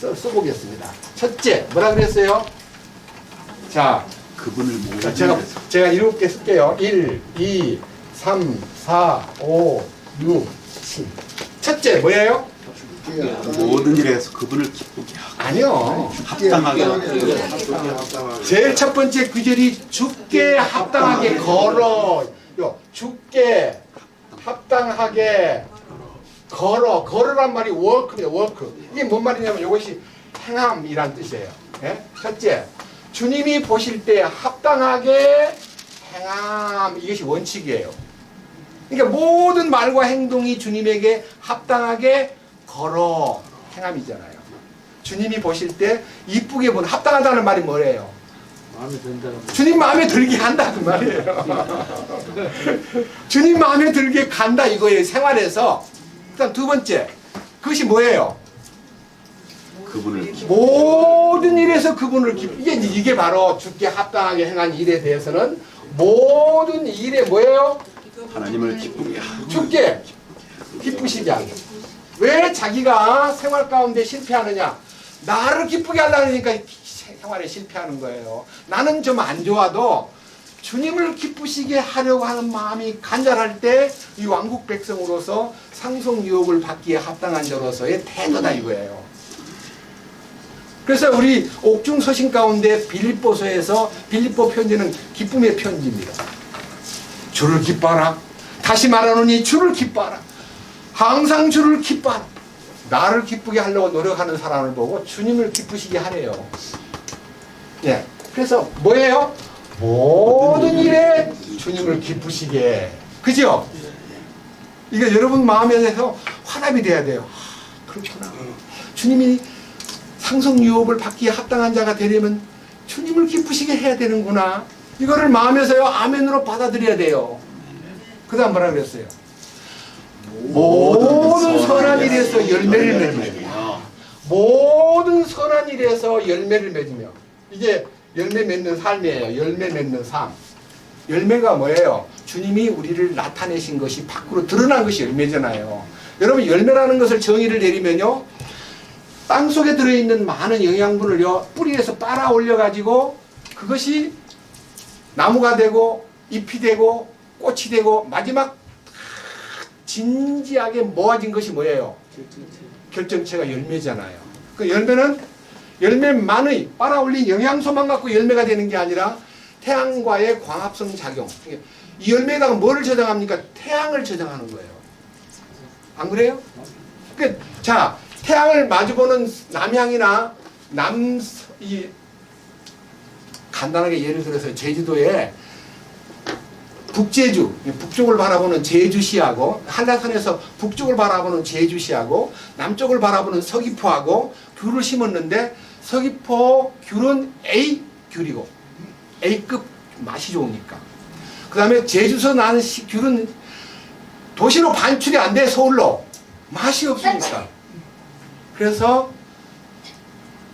써보겠습니다. 첫째, 뭐라 그랬어요? 자, 그분을 모든 제가 7개 쓸게요. 1, 2, 3, 4, 5, 6, 7. 첫째, 뭐예요? 모든 일에서 그분을 기쁘게 하고 아니요. 합당하게 제일 첫 번째 구절이 죽게 합당하게 걸어. 죽게 합당하게 걸어란 말이 워크입니다. 워크. 이게 뭔 말이냐면 이것이 행함이란 뜻이에요. 예? 첫째, 주님이 보실 때 합당하게 행함, 이것이 원칙이에요. 그러니까 모든 말과 행동이 주님에게 합당하게 걸어 행함이잖아요. 주님이 보실 때 이쁘게 보는, 합당하다는 말이 뭐래요? 마음에 든다는 주님 마음에 들게 한다 그 말이에요. 주님 마음에 들게 간다 이거예요. 생활에서. 그다음 두 번째, 그것이 뭐예요? 그분을 모든 일에서 그분을 이게 바로 주께 합당하게 행한 일에 대해서는 모든 일에 뭐예요? 하나님을 기쁘게 하고 주께 기쁘시게 하고. 왜 자기가 생활 가운데 실패하느냐? 나를 기쁘게 하려니까 생활에 실패하는 거예요. 나는 좀 안 좋아도 주님을 기쁘시게 하려고 하는 마음이 간절할 때 이 왕국 백성으로서 상속 유업을 받기에 합당한 자로서의 태도다 이거예요. 그래서 우리 옥중 서신 가운데 빌립보서에서 빌립보 편지는 기쁨의 편지입니다. 주를 기뻐하라. 다시 말하노니 주를 기뻐하라. 항상 주를 기뻐하라. 나를 기쁘게 하려고 노력하는 사람을 보고 주님을 기쁘시게 하래요. 예. 그래서 뭐예요? 모든 일에 주님을 기쁘시게. 그죠? 이게 여러분 마음에서 화답이 돼야 돼요. 아, 그렇구나. 주님이 상속유업을 받기에 합당한 자가 되려면 주님을 기쁘시게 해야 되는구나. 이거를 마음에서요, 아멘으로 받아들여야 돼요. 그 다음 뭐라 그랬어요? 모든 선한 일에서 열매를 맺으며. 모든 선한 일에서 열매를 맺으며. 이게 열매 맺는 삶이에요. 열매 맺는 삶. 열매가 뭐예요? 주님이 우리를 나타내신 것이 밖으로 드러난 것이 열매잖아요. 여러분 열매라는 것을 정의를 내리면요, 땅속에 들어있는 많은 영양분을요 뿌리에서 빨아 올려 가지고 그것이 나무가 되고 잎이 되고 꽃이 되고 마지막 진지하게 모아진 것이 뭐예요? 결정체가 열매잖아요. 그 열매는 열매만의 빨아 올린 영양소만 갖고 열매가 되는 게 아니라 태양과의 광합성 작용. 이 열매에다가 뭐를 저장합니까? 태양을 저장하는 거예요. 안 그래요? 자, 태양을 마주보는 남향이나 간단하게 예를 들어서 제주도에 북제주, 북쪽을 바라보는 제주시하고 한라산에서 북쪽을 바라보는 제주시하고 남쪽을 바라보는 서귀포하고 귤을 심었는데 서귀포 귤은 A 귤이고 A급 맛이 좋으니까. 그 다음에 제주서 나는 귤은 도시로 반출이 안 돼, 서울로. 맛이 없으니까. 그래서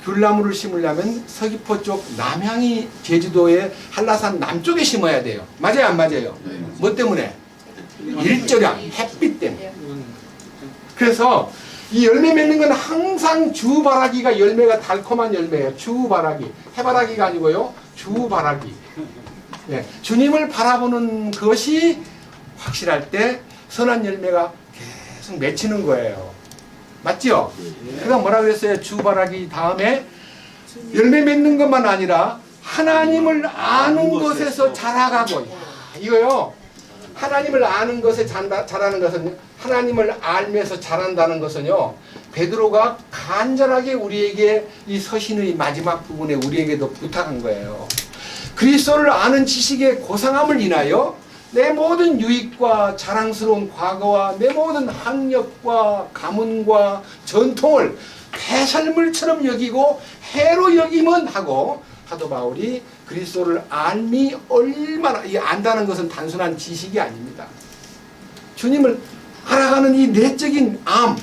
귤나무를 심으려면 서귀포 쪽 남향이 제주도의 한라산 남쪽에 심어야 돼요. 맞아요, 안 맞아요? 뭐 때문에? 일조량, 햇빛 때문에. 그래서 이 열매 맺는 건 항상 주바라기가 열매가 달콤한 열매예요. 주바라기. 해바라기가 아니고요. 주바라기. 네. 주님을 바라보는 것이 확실할 때 선한 열매가 계속 맺히는 거예요. 맞죠? 그가 뭐라 그랬어요? 주바라기 다음에 열매 맺는 것만 아니라 하나님을 아는 것에서 자라가고. 이거요. 하나님을 아는 것에 자라는 것은, 하나님을 알면서 자란다는 것은요, 베드로가 간절하게 우리에게 이 서신의 마지막 부분에 우리에게도 부탁한 거예요. 그리스도를 아는 지식의 고상함을 인하여 내 모든 유익과 자랑스러운 과거와 내 모든 학력과 가문과 전통을 배설물처럼 여기고 해로 여기면 하고, 사도 바울이 그리스도를 알미 얼마나, 이 안다는 것은 단순한 지식이 아닙니다. 주님을 알아가는 이 내적인 암,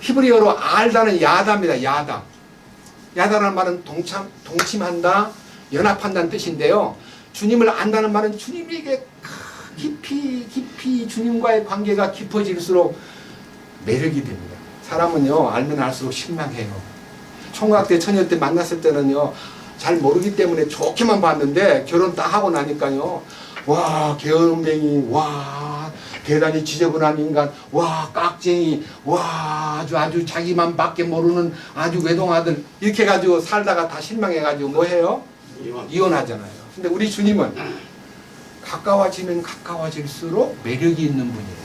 히브리어로 알다는 야다입니다. 야다. 야다라는 말은 동침한다, 연합한다는 뜻인데요. 주님을 안다는 말은 주님에게 깊이 주님과의 관계가 깊어질수록 매력이 됩니다. 사람은요, 알면 알수록 실망해요. 총각 때, 처녀 때 만났을 때는요, 잘 모르기 때문에 좋게만 봤는데 결혼 딱 하고 나니까요, 와, 게으름뱅이, 와, 대단히 지저분한 인간, 와, 깍쟁이, 와, 아주 자기만 밖에 모르는 아주 외동아들, 이렇게 해가지고 살다가 다 실망해가지고 뭐 해요? 이혼하잖아요. 근데 우리 주님은 가까워지면 가까워질수록 매력이 있는 분이에요.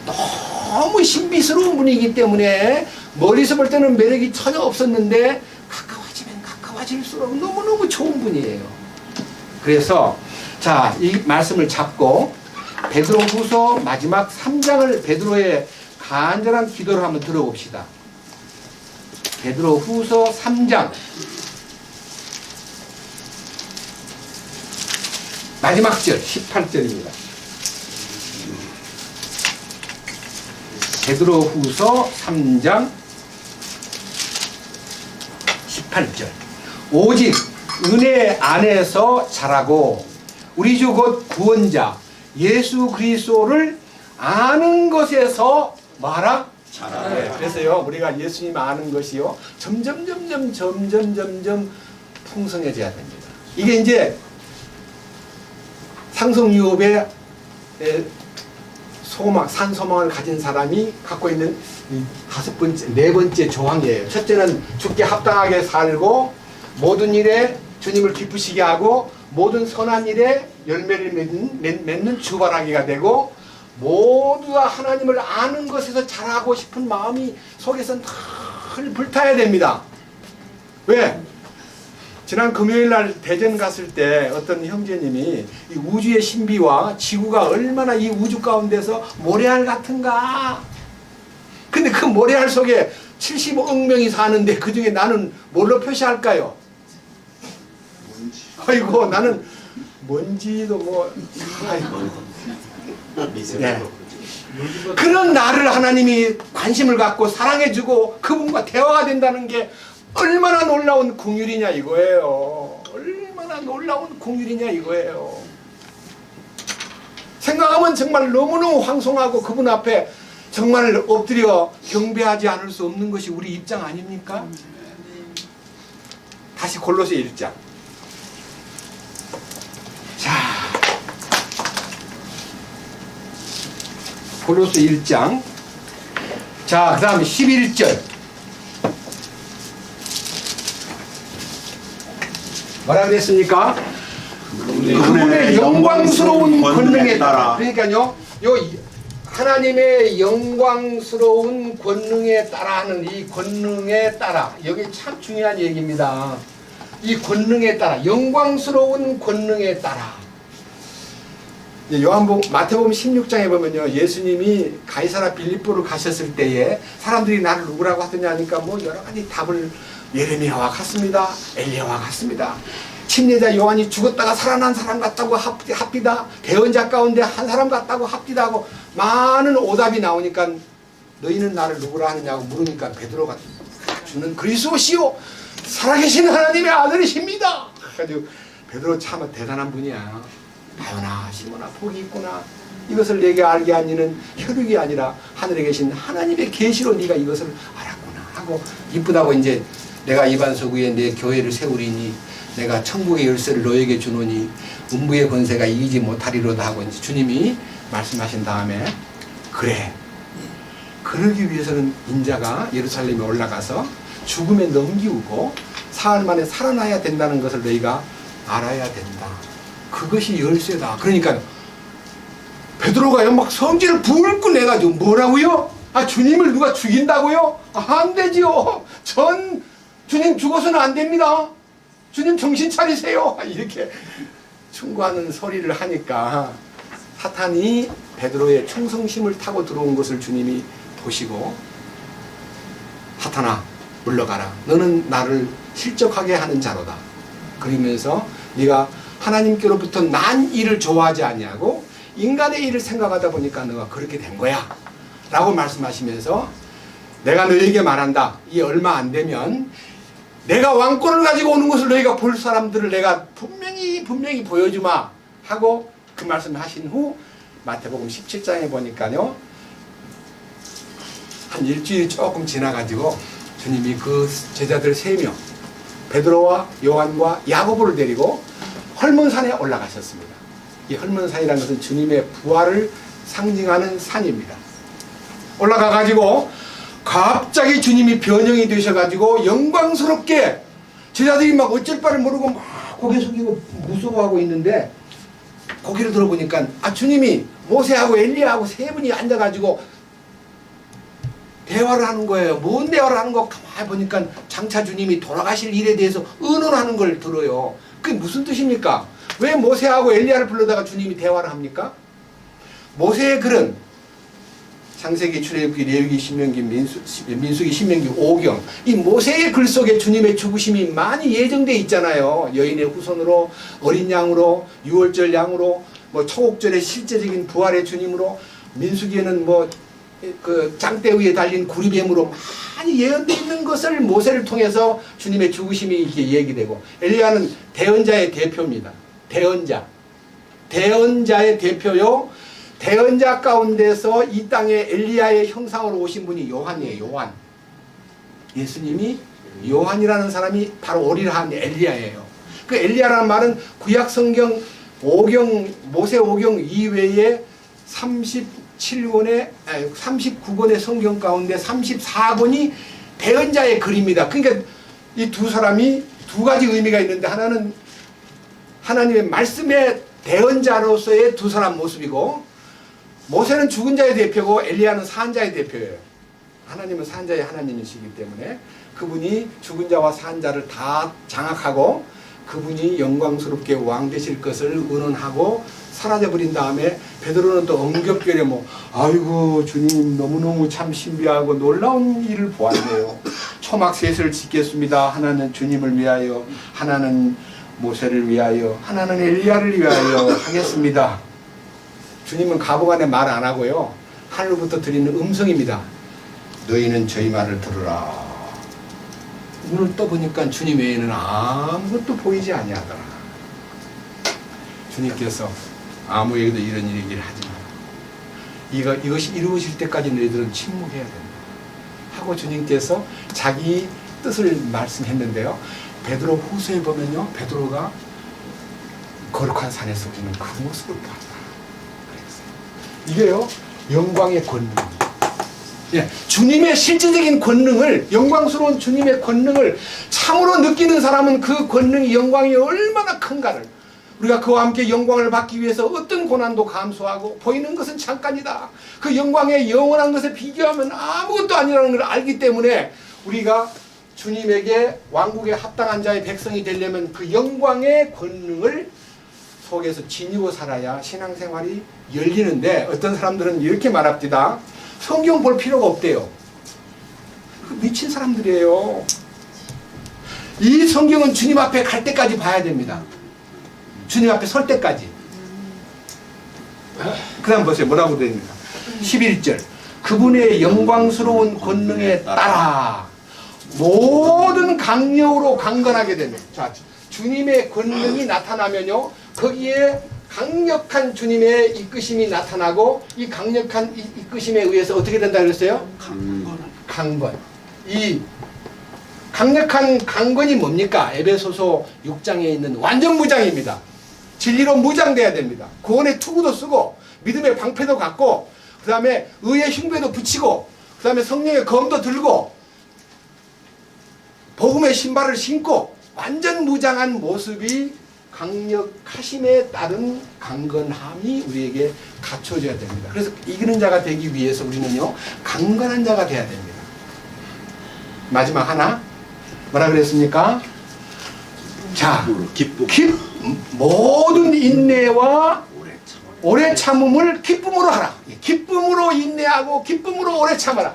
너무 신비스러운 분이기 때문에 멀리서 볼 때는 매력이 전혀 없었는데 가까워지면 가까워질수록 너무너무 좋은 분이에요. 그래서 자, 이 말씀을 잡고 베드로후서 마지막 3장을 베드로의 간절한 기도를 한번 들어봅시다. 베드로후서 3장 마지막 절 18절입니다. 베드로후서 3장 18절. 오직 은혜 안에서 자라고 우리 주 곧 구원자 예수 그리스도를 아는 것에서 뭐하라? 자라라. 네, 그래서요, 우리가 예수님 아는 것이요, 점점 풍성해져야 됩니다. 이게 이제 상속유업의 소망, 산소망을 가진 사람이 갖고 있는 네 번째 조항이에요. 첫째는 주께 합당하게 살고 모든 일에 주님을 기쁘시게 하고 모든 선한 일에 열매를 맺는 주바라기가 되고, 모두 다 하나님을 아는 것에서 자라고 싶은 마음이 속에서 늘 불타야 됩니다. 왜? 지난 금요일날 대전 갔을 때 어떤 형제님이 이 우주의 신비와 지구가 얼마나 이 우주 가운데서 모래알 같은가. 근데 그 모래알 속에 70억 명이 사는데 그 중에 나는 뭘로 표시할까요? 아이고, 나는 먼지도 뭐, 아이고. 네. 그런 나를 하나님이 관심을 갖고 사랑해주고 그분과 대화가 된다는 게 얼마나 놀라운 긍휼이냐 이거예요. 얼마나 얼마나 놀라운 공율이냐 이거예요. 생각하면 정말 너무너무 황송하고 그분 앞에 정말 엎드려 경배하지 않을 수 없는 것이 우리 입장 아닙니까? 다시 골로새 1장. 자, 골로새 1장. 자, 그 다음 11절. 뭐라 그랬습니까? 그분의 영광스러운 권능에 따라. 그러니까요, 요 하나님의 영광스러운 권능에 따라 하는 이 권능에 따라, 여기 참 중요한 얘기입니다. 이 권능에 따라, 영광스러운 권능에 따라. 요한복음, 마태복음 16장에 보면요, 예수님이 가이사라 빌립보를 가셨을 때에 사람들이 나를 누구라고 하더냐 하니까 뭐 여러 가지 답을, 예레미야와 같습니다, 엘리야와 같습니다, 침례자 요한이 죽었다가 살아난 사람 같다고 합디다, 대언자 가운데 한 사람 같다고 합디다 하고 많은 오답이 나오니까 너희는 나를 누구라 하느냐고 물으니까 베드로가 주는 그리스도시요 살아계신 하나님의 아들이십니다. 그래가지고 베드로 참 대단한 분이야. 바요나 시모나 복이 있구나. 이것을 내게 알게 한 이는 혈육이 아니라 하늘에 계신 하나님의 계시로 네가 이것을 알았구나 하고, 이쁘다고 이제 내가 이반석 위에 내 교회를 세우리니 내가 천국의 열쇠를 너에게 주노니 음부의 권세가 이기지 못하리로다 하고 이제 주님이 말씀하신 다음에, 그래, 그러기 위해서는 인자가 예루살렘에 올라가서 죽음에 넘기우고 사흘 만에 살아나야 된다는 것을 너희가 알아야 된다. 그것이 열쇠다. 그러니까 베드로가요 막 성질을 불끈 내가지고 뭐라고요? 아, 주님을 누가 죽인다고요? 아, 안 되지요. 주님 죽어서는 안 됩니다. 주님 정신 차리세요. 이렇게 충고하는 소리를 하니까 사탄이 베드로의 충성심을 타고 들어온 것을 주님이 보시고, 사탄아 물러가라. 너는 나를 실족하게 하는 자로다. 그러면서 네가 하나님께로부터 난 일을 좋아하지 아니하고 인간의 일을 생각하다 보니까 너가 그렇게 된 거야 라고 말씀하시면서, 내가 너에게 말한다. 이 얼마 안 되면 내가 왕권을 가지고 오는 것을 너희가 볼 사람들을 내가 분명히 보여주마 하고 그 말씀을 하신 후 마태복음 17장에 보니까요, 한 일주일이 조금 지나가지고 주님이 그 제자들 3명 베드로와 요한과 야고보를 데리고 헐몬산에 올라가셨습니다. 이 헐몬산이라는 것은 주님의 부활을 상징하는 산입니다. 올라가가지고 갑자기 주님이 변형이 되셔가지고 영광스럽게 제자들이 막 어쩔 바를 모르고 막 고개 숙이고 무서워하고 있는데, 고개를 들어보니까 주님이 모세하고 엘리야하고 3분이 앉아가지고 대화를 하는 거예요. 뭔 대화를 하는 거 가만히 보니까 장차 주님이 돌아가실 일에 대해서 의논하는 걸 들어요. 그게 무슨 뜻입니까? 왜 모세하고 엘리야를 불러다가 주님이 대화를 합니까? 모세의 글은 창세기, 출애굽기, 레위기, 신명기, 민수기, 신명기, 오경, 이 모세의 글 속에 주님의 죽으심이 많이 예정되어 있잖아요. 여인의 후손으로, 어린 양으로, 유월절 양으로, 뭐 초옥절의 실제적인 부활의 주님으로, 민수기에는 뭐 그 장대 위에 달린 구리뱀으로 많이 예언되어 있는 것을 모세를 통해서 주님의 죽으심이 이렇게 얘기되고, 엘리야는 대언자의 대표입니다. 대언자의 대표요. 대언자 가운데서 이 땅에 엘리야의 형상으로 오신 분이 요한이에요. 요한. 예수님이 요한이라는 사람이 바로 오리라한 엘리야예요. 그 엘리야라는 말은 구약 성경 모세 오경 이외에 39권의 성경 가운데 34권이 대언자의 글입니다. 그러니까 이 두 사람이 두 가지 의미가 있는데, 하나는 하나님의 말씀의 대언자로서의 두 사람 모습이고, 모세는 죽은 자의 대표고 엘리야는 산 자의 대표예요. 하나님은 산 자의 하나님이시기 때문에 그분이 죽은 자와 산 자를 다 장악하고 그분이 영광스럽게 왕 되실 것을 의논하고 사라져버린 다음에, 베드로는 또 엉겹결에 아이고 주님 너무너무 참 신비하고 놀라운 일을 보았네요. 초막셋을 짓겠습니다. 하나는 주님을 위하여, 하나는 모세를 위하여, 하나는 엘리야를 위하여 하겠습니다. 주님은 가보간에 말 안 하고요, 하늘부터 드리는 음성입니다. 너희는 저희 말을 들으라. 눈을 떠보니까 주님 외에는 아무것도 보이지 아니하더라. 주님께서 아무 얘기도 이런 얘기를 하지 마라. 이것이 이루어질 때까지 너희들은 침묵해야 된다. 하고 주님께서 자기 뜻을 말씀했는데요. 베드로 후서에 보면요. 베드로가 거룩한 산에서 우리는 그 모습을 봤다. 이게요. 영광의 권능. 예, 주님의 실질적인 권능을, 영광스러운 주님의 권능을 참으로 느끼는 사람은 그 권능이, 영광이 얼마나 큰가를, 우리가 그와 함께 영광을 받기 위해서 어떤 고난도 감수하고 보이는 것은 잠깐이다. 그 영광의 영원한 것에 비교하면 아무것도 아니라는 걸 알기 때문에 우리가 주님에게 왕국에 합당한 자의 백성이 되려면 그 영광의 권능을 속에서 지니고 살아야 신앙생활이 열리는데, 어떤 사람들은 이렇게 말합니다. 성경 볼 필요가 없대요. 미친 사람들이에요. 이 성경은 주님 앞에 갈 때까지 봐야 됩니다. 주님 앞에 설 때까지. 그 다음 보세요. 뭐라고 되어 있습니까? 11절. 그분의 영광스러운 권능에 따라 모든 강력으로 강건하게 되면, 자, 주님의 권능이 나타나면요, 거기에 강력한 주님의 이끄심이 나타나고, 이 강력한 이끄심에 의해서 어떻게 된다 그랬어요? 강건. 이 강력한 강건이 뭡니까? 에베소서 6장에 있는 완전 무장입니다. 진리로 무장돼야 됩니다. 구원의 투구도 쓰고, 믿음의 방패도 갖고, 그 다음에 의의 흉배도 붙이고, 그 다음에 성령의 검도 들고, 복음의 신발을 신고, 완전 무장한 모습이 강력하심에 따른 강건함이 우리에게 갖춰져야 됩니다. 그래서 이기는 자가 되기 위해서 우리는요, 강건한 자가 돼야 됩니다. 마지막 하나, 뭐라 그랬습니까? 자, 모든 인내와 오래 참음을 기쁨으로 하라. 기쁨으로 인내하고 기쁨으로 오래 참아라.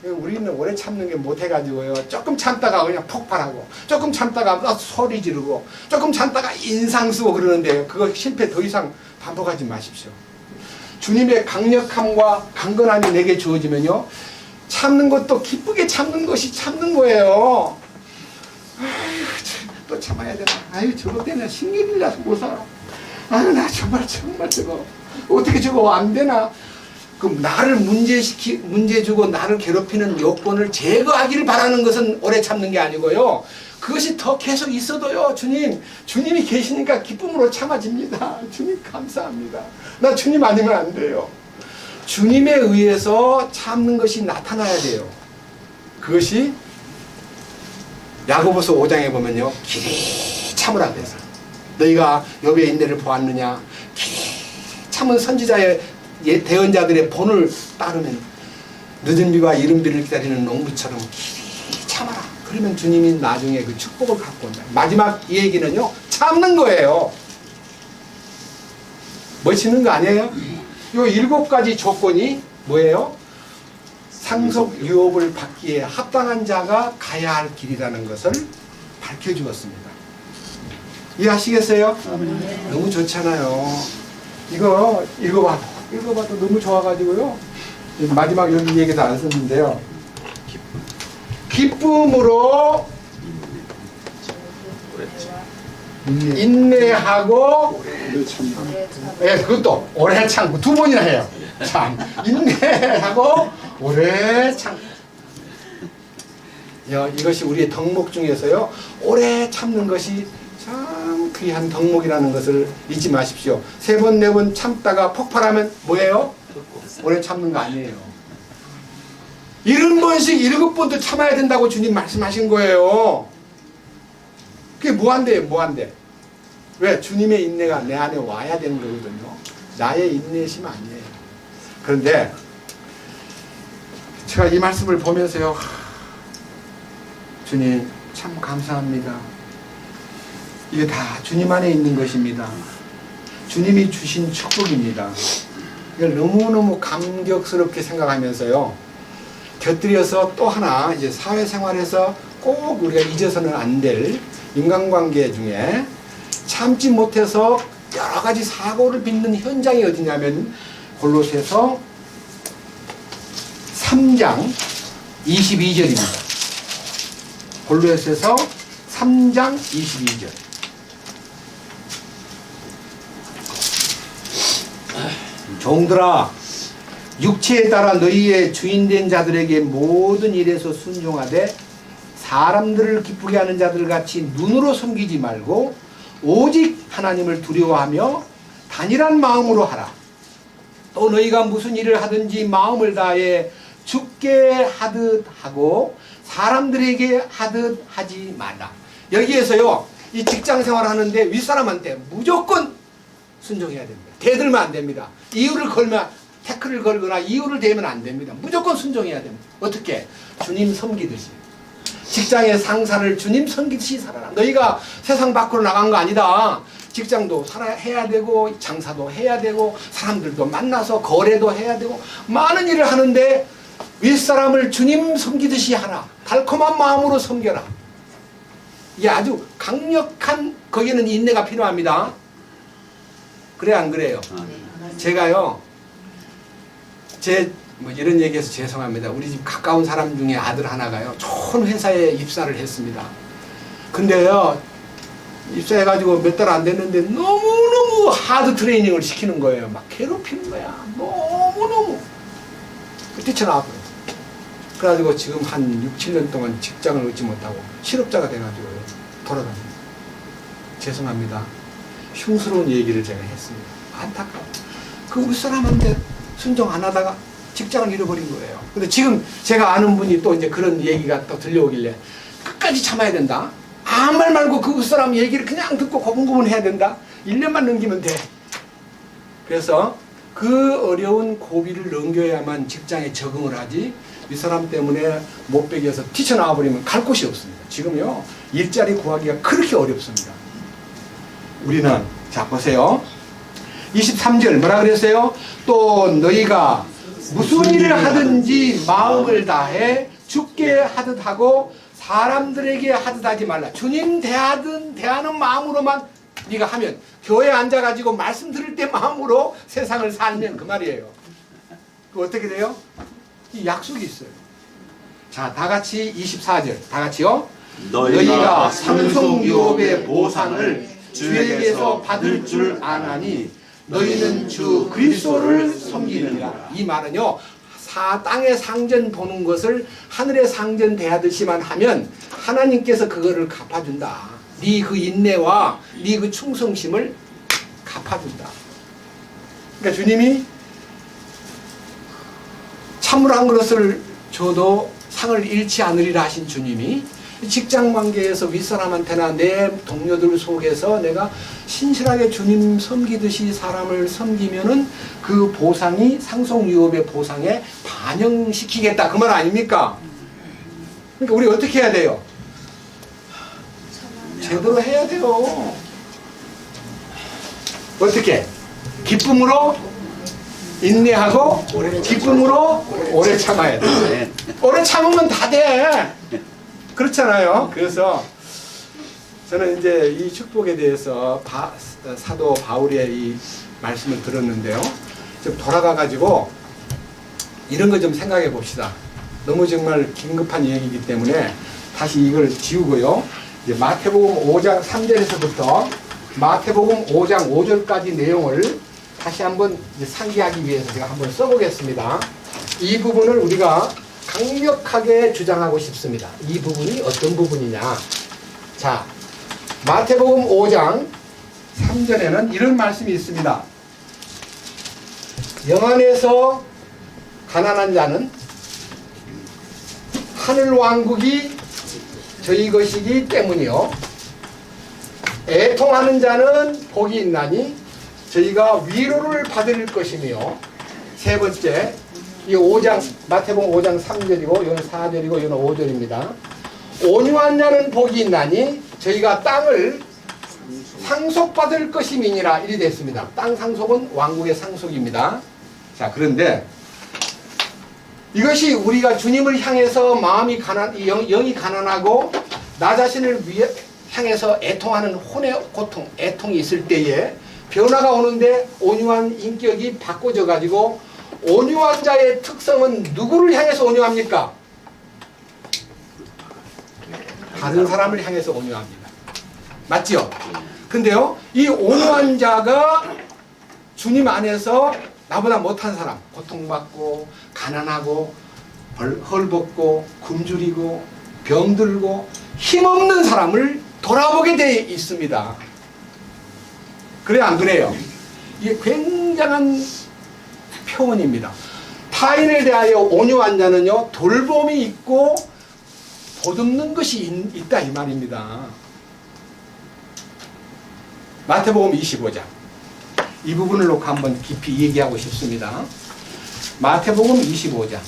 우리는 오래 참는 게 못해가지고요, 조금 참다가 그냥 폭발하고, 조금 참다가 소리 지르고, 조금 참다가 인상 쓰고 그러는데요, 그거 실패 더 이상 반복하지 마십시오. 주님의 강력함과 강건함이 내게 주어지면요, 참는 것도 기쁘게 참는 것이 참는 거예요. 아유, 또 참아야 되나? 아유, 저거 때문에 신경이 나서 못 살아. 아유, 나 정말 저거 어떻게 저거 안 되나? 그럼 나를 문제 주고 나를 괴롭히는 요건을 제거하기를 바라는 것은 오래 참는 게 아니고요, 그것이 더 계속 있어도요, 주님이 계시니까 기쁨으로 참아집니다. 주님 감사합니다. 나 주님 아니면 안 돼요. 주님에 의해서 참는 것이 나타나야 돼요. 그것이 야고보서 5장에 보면요, 길이 참으라 그래서, 너희가 욥의 인내를 보았느냐, 길이 참은 선지자의 대언자들의 본을 따르면 늦은 비와 이른 비를 기다리는 농부처럼 길이 참아라. 그러면 주님이 나중에 그 축복을 갖고 온다. 마지막 이 얘기는요, 참는 거예요. 멋있는 거 아니에요? 요 7가지 조건이 뭐예요? 상속 유업을 받기에 합당한 자가 가야 할 길이라는 것을 밝혀주었습니다. 이해하시겠어요? 너무 좋잖아요. 이거 읽어봐도 너무 좋아가지고요, 마지막 여기 얘기도 안 썼는데요, 기쁨으로 인내하고, 예, 그것도 오래 참고, 2번이나 해요. 참, 인내하고 오래 참고. 이것이 우리의 덕목 중에서요, 오래 참는 것이 참 귀한 덕목이라는 것을 잊지 마십시오. 3번, 4번 참다가 폭발하면 뭐예요? 오래 참는 거 아니에요. 70번씩 7번도 참아야 된다고 주님 말씀하신 거예요. 그게 무한대예요, 무한대. 왜? 주님의 인내가 내 안에 와야 되는 거거든요. 나의 인내심 아니에요. 그런데 제가 이 말씀을 보면서요, 주님 참 감사합니다. 이게 다 주님 안에 있는 것입니다. 주님이 주신 축복입니다. 이걸 너무너무 감격스럽게 생각하면서요, 곁들여서 또 하나, 이제 사회생활에서 꼭 우리가 잊어서는 안 될 인간관계 중에 참지 못해서 여러 가지 사고를 빚는 현장이 어디냐면, 골로새서 3장 22절입니다. 골로새서 3장 22절. 종들아 육체에 따라 너희의 주인된 자들에게 모든 일에서 순종하되 사람들을 기쁘게 하는 자들 같이 눈으로 섬기지 말고 오직 하나님을 두려워하며 단일한 마음으로 하라. 또 너희가 무슨 일을 하든지 마음을 다해 주께 하듯 하고 사람들에게 하듯 하지 말라. 여기에서요, 이 직장 생활 하는데 윗사람한테 무조건 순종해야 됩니다. 대들면 안 됩니다. 이유를 걸면, 태클을 걸거나 이유를 대면 안 됩니다. 무조건 순종해야 됩니다. 어떻게? 주님 섬기듯이. 직장의 상사를 주님 섬기듯이 살아라. 너희가 세상 밖으로 나간 거 아니다. 직장도 해야 되고 장사도 해야 되고 사람들도 만나서 거래도 해야 되고 많은 일을 하는데 윗사람을 주님 섬기듯이 하라. 달콤한 마음으로 섬겨라. 이게 아주 강력한, 거기는 인내가 필요합니다. 그래 안 그래요? 제가요, 뭐 이런 얘기해서 죄송합니다. 우리 집 가까운 사람 중에 아들 하나가요, 좋은 회사에 입사를 했습니다. 근데요, 입사해가지고 몇 달 안 됐는데 너무너무 하드 트레이닝을 시키는 거예요. 막 괴롭히는 거야. 너무너무. 뛰쳐나와버렸어요. 그래가지고 지금 한 6, 7년 동안 직장을 얻지 못하고 실업자가 돼가지고 돌아다닙니다. 죄송합니다. 흉스러운 얘기를 제가 했습니다. 안타까워. 그 윗사람한테 순종 안 하다가 직장을 잃어버린 거예요. 근데 지금 제가 아는 분이 또 이제 그런 얘기가 또 들려오길래 끝까지 참아야 된다. 아무 말 말고 그 윗사람 얘기를 그냥 듣고 고분고분 해야 된다. 1년만 넘기면 돼. 그래서 그 어려운 고비를 넘겨야만 직장에 적응을 하지, 윗사람 때문에 못 배겨서 뛰쳐나와 버리면 갈 곳이 없습니다. 지금요, 일자리 구하기가 그렇게 어렵습니다. 우리는, 자 보세요. 23절 뭐라 그랬어요? 또 너희가 무슨 일을 하든지 마음을 다해 주께 하듯 하고 사람들에게 하듯 하지 말라. 주님 대하는 마음으로만 네가 하면, 교회에 앉아가지고 말씀 들을 때 마음으로 세상을 살면 그 말이에요. 그 어떻게 돼요? 이 약속이 있어요. 자, 다 같이 24절 다 같이요. 너희가 상속유업의 보상을 주에게서 받을 줄 아나니 너희는 주 그리스도를 섬기느니라. 이 말은요, 땅의 상전 보는 것을 하늘의 상전 대하듯이만 하면 하나님께서 그거를 갚아준다. 네 그 인내와 네 그 충성심을 갚아준다. 그러니까 주님이 찬물 한 그릇을 줘도 상을 잃지 않으리라 하신 주님이 직장 관계에서 윗사람한테나 내 동료들 속에서 내가 신실하게 주님 섬기듯이 사람을 섬기면은 그 보상이 상속유업의 보상에 반영시키겠다. 그 말 아닙니까? 그러니까 우리 어떻게 해야 돼요? 제대로 해야 돼요. 어떻게? 기쁨으로 인내하고 기쁨으로 오래 참아야 돼. 오래 참으면 다 돼. 그렇잖아요. 그래서 저는 이제 이 축복에 대해서 사도 바울의 이 말씀을 들었는데요. 좀 돌아가가지고 이런 거 좀 생각해 봅시다. 너무 정말 긴급한 얘기이기 때문에 다시 이걸 지우고요. 이제 마태복음 5장 3절에서부터 마태복음 5장 5절까지 내용을 다시 한번 상기하기 위해서 제가 한번 써보겠습니다. 이 부분을 우리가 강력하게 주장하고 싶습니다. 이 부분이 어떤 부분이냐. 자, 마태복음 5장 3절에는 이런 말씀이 있습니다. 영안에서 가난한 자는 하늘 왕국이 저희 것이기 때문이요. 애통하는 자는 복이 있나니 저희가 위로를 받을 것이며. 세 번째, 이 5장, 마태복음 5장 3절이고 이건 4절이고 이건 5절입니다. 온유한 자는 복이 있나니 저희가 땅을 상속받을 것임이니라. 이리 됐습니다. 땅 상속은 왕국의 상속입니다. 자, 그런데 이것이 우리가 주님을 향해서 마음이 영이 가난하고 나 자신을 향해서 애통하는 혼의 고통, 애통이 있을 때에 변화가 오는데 온유한 인격이 바꿔져 가지고, 온유한 자의 특성은 누구를 향해서 온유합니까? 다른 사람을 향해서 온유합니다. 맞죠? 근데요, 이 온유한 자가 주님 안에서 나보다 못한 사람, 고통받고 가난하고 헐벗고 굶주리고 병들고 힘없는 사람을 돌아보게 되어 있습니다. 그래요, 안 그래요? 이게 굉장한 표현입니다. 타인에 대하여 온유한 자는요, 돌봄이 있고 보듬는 것이 있다 이 말입니다. 마태복음 25장 이 부분을 놓고 한번 깊이 얘기하고 싶습니다. 마태복음 25장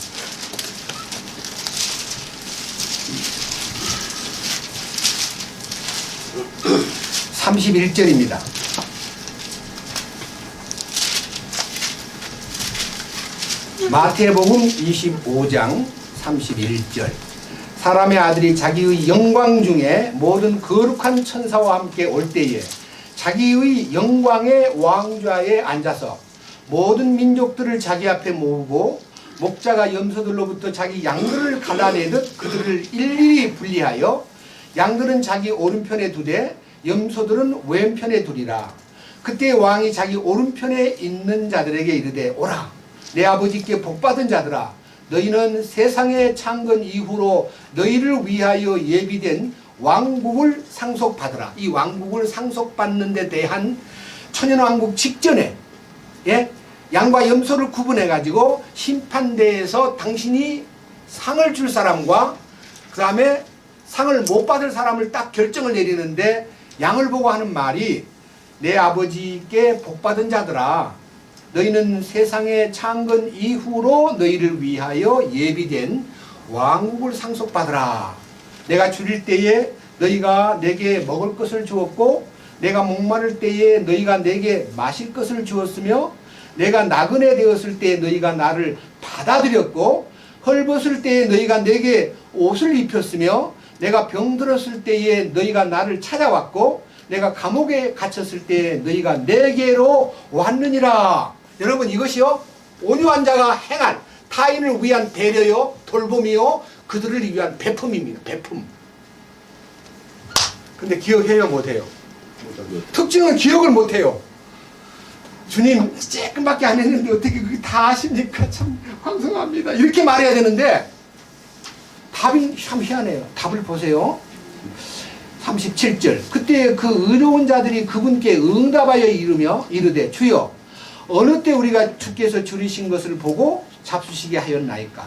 31절입니다. 마태복음 25장 31절. 사람의 아들이 자기의 영광 중에 모든 거룩한 천사와 함께 올 때에 자기의 영광의 왕좌에 앉아서 모든 민족들을 자기 앞에 모으고 목자가 염소들로부터 자기 양들을 갈라내듯 그들을 일일이 분리하여 양들은 자기 오른편에 두되 염소들은 왼편에 두리라. 그때 왕이 자기 오른편에 있는 자들에게 이르되 오라 내 아버지께 복받은 자들아 너희는 세상의 창건 이후로 너희를 위하여 예비된 왕국을 상속받으라. 이 왕국을 상속받는 데 대한 천연왕국 직전에 양과 염소를 구분해 가지고 심판대에서 당신이 상을 줄 사람과 그 다음에 상을 못 받을 사람을 딱 결정을 내리는데 양을 보고 하는 말이 내 아버지께 복받은 자들아 너희는 세상의 창건 이후로 너희를 위하여 예비된 왕국을 상속받으라. 내가 줄일 때에 너희가 내게 먹을 것을 주었고 내가 목마를 때에 너희가 내게 마실 것을 주었으며 내가 나그네 되었을 때에 너희가 나를 받아들였고 헐벗을 때에 너희가 내게 옷을 입혔으며 내가 병들었을 때에 너희가 나를 찾아왔고 내가 감옥에 갇혔을 때에 너희가 내게로 왔느니라. 여러분 이것이요 온유한 자가 행한 타인을 위한 배려요 돌봄이요 그들을 위한 베품입니다. 베품. 근데 기억해요 못해요? 특징은 기억을 못해요. 주님 조금밖에 안 했는데 어떻게 그게 다 아십니까? 참 황송합니다. 이렇게 말해야 되는데 답이 참 희한해요. 답을 보세요. 37절. 그때 그 의로운 자들이 그분께 응답하여 이르되 주여 어느 때 우리가 주께서 줄이신 것을 보고 잡수시게 하였나이까?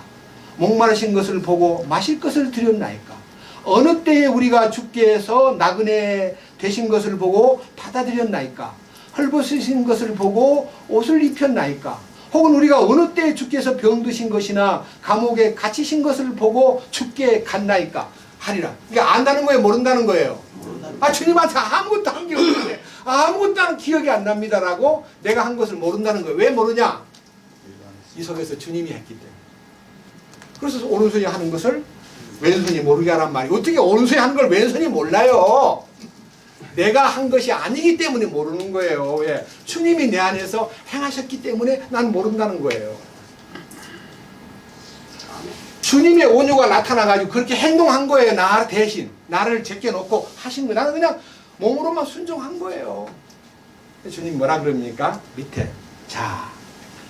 목마르신 것을 보고 마실 것을 드렸나이까? 어느 때에 우리가 주께서 나그네 되신 것을 보고 받아들였나이까? 헐벗으신 것을 보고 옷을 입혔나이까? 혹은 우리가 어느 때에 주께서 병드신 것이나 감옥에 갇히신 것을 보고 주께 갔나이까? 하리라. 이게 안다는 거예요? 모른다는 거예요? 아 주님한테 아무것도 한 게 없는데 아무것도 기억이 안 납니다라고 내가 한 것을 모른다는 거예요. 왜 모르냐? 이 속에서 주님이 했기 때문에. 그래서 오른손이 하는 것을 왼손이 모르게 하란 말이에요. 어떻게 오른손이 하는 걸 왼손이 몰라요? 내가 한 것이 아니기 때문에 모르는 거예요. 예. 주님이 내 안에서 행하셨기 때문에 난 모른다는 거예요. 주님의 온유가 나타나가지고 그렇게 행동한 거예요. 나 대신 나를 제껴놓고 하신 거예요. 나는 그냥 몸으로만 순종한 거예요. 주님 뭐라 그럽니까? 밑에 자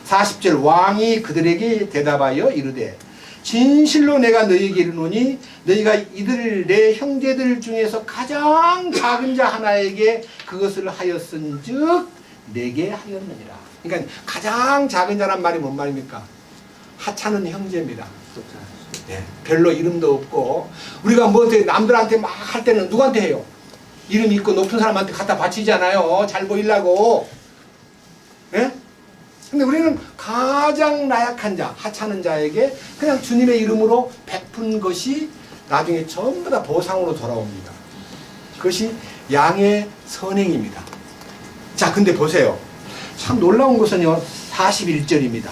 40절 왕이 그들에게 대답하여 이르되 진실로 내가 너희에게 이르노니 너희가 이들 내 형제들 중에서 가장 작은 자 하나에게 그것을 하였은즉 내게 하였느니라. 그러니까 가장 작은 자란 말이 뭔 말입니까? 하찮은 형제입니다. 네, 별로 이름도 없고 우리가 뭐 남들한테 막 할 때는 누구한테 해요? 이름 있고 높은 사람한테 갖다 바치잖아요. 잘 보이려고. 네? 근데 우리는 가장 나약한 자, 하찮은 자에게 그냥 주님의 이름으로 베푼 것이 나중에 전부 다 보상으로 돌아옵니다. 그것이 양의 선행입니다. 자, 근데 보세요. 참 놀라운 것은요, 41절입니다.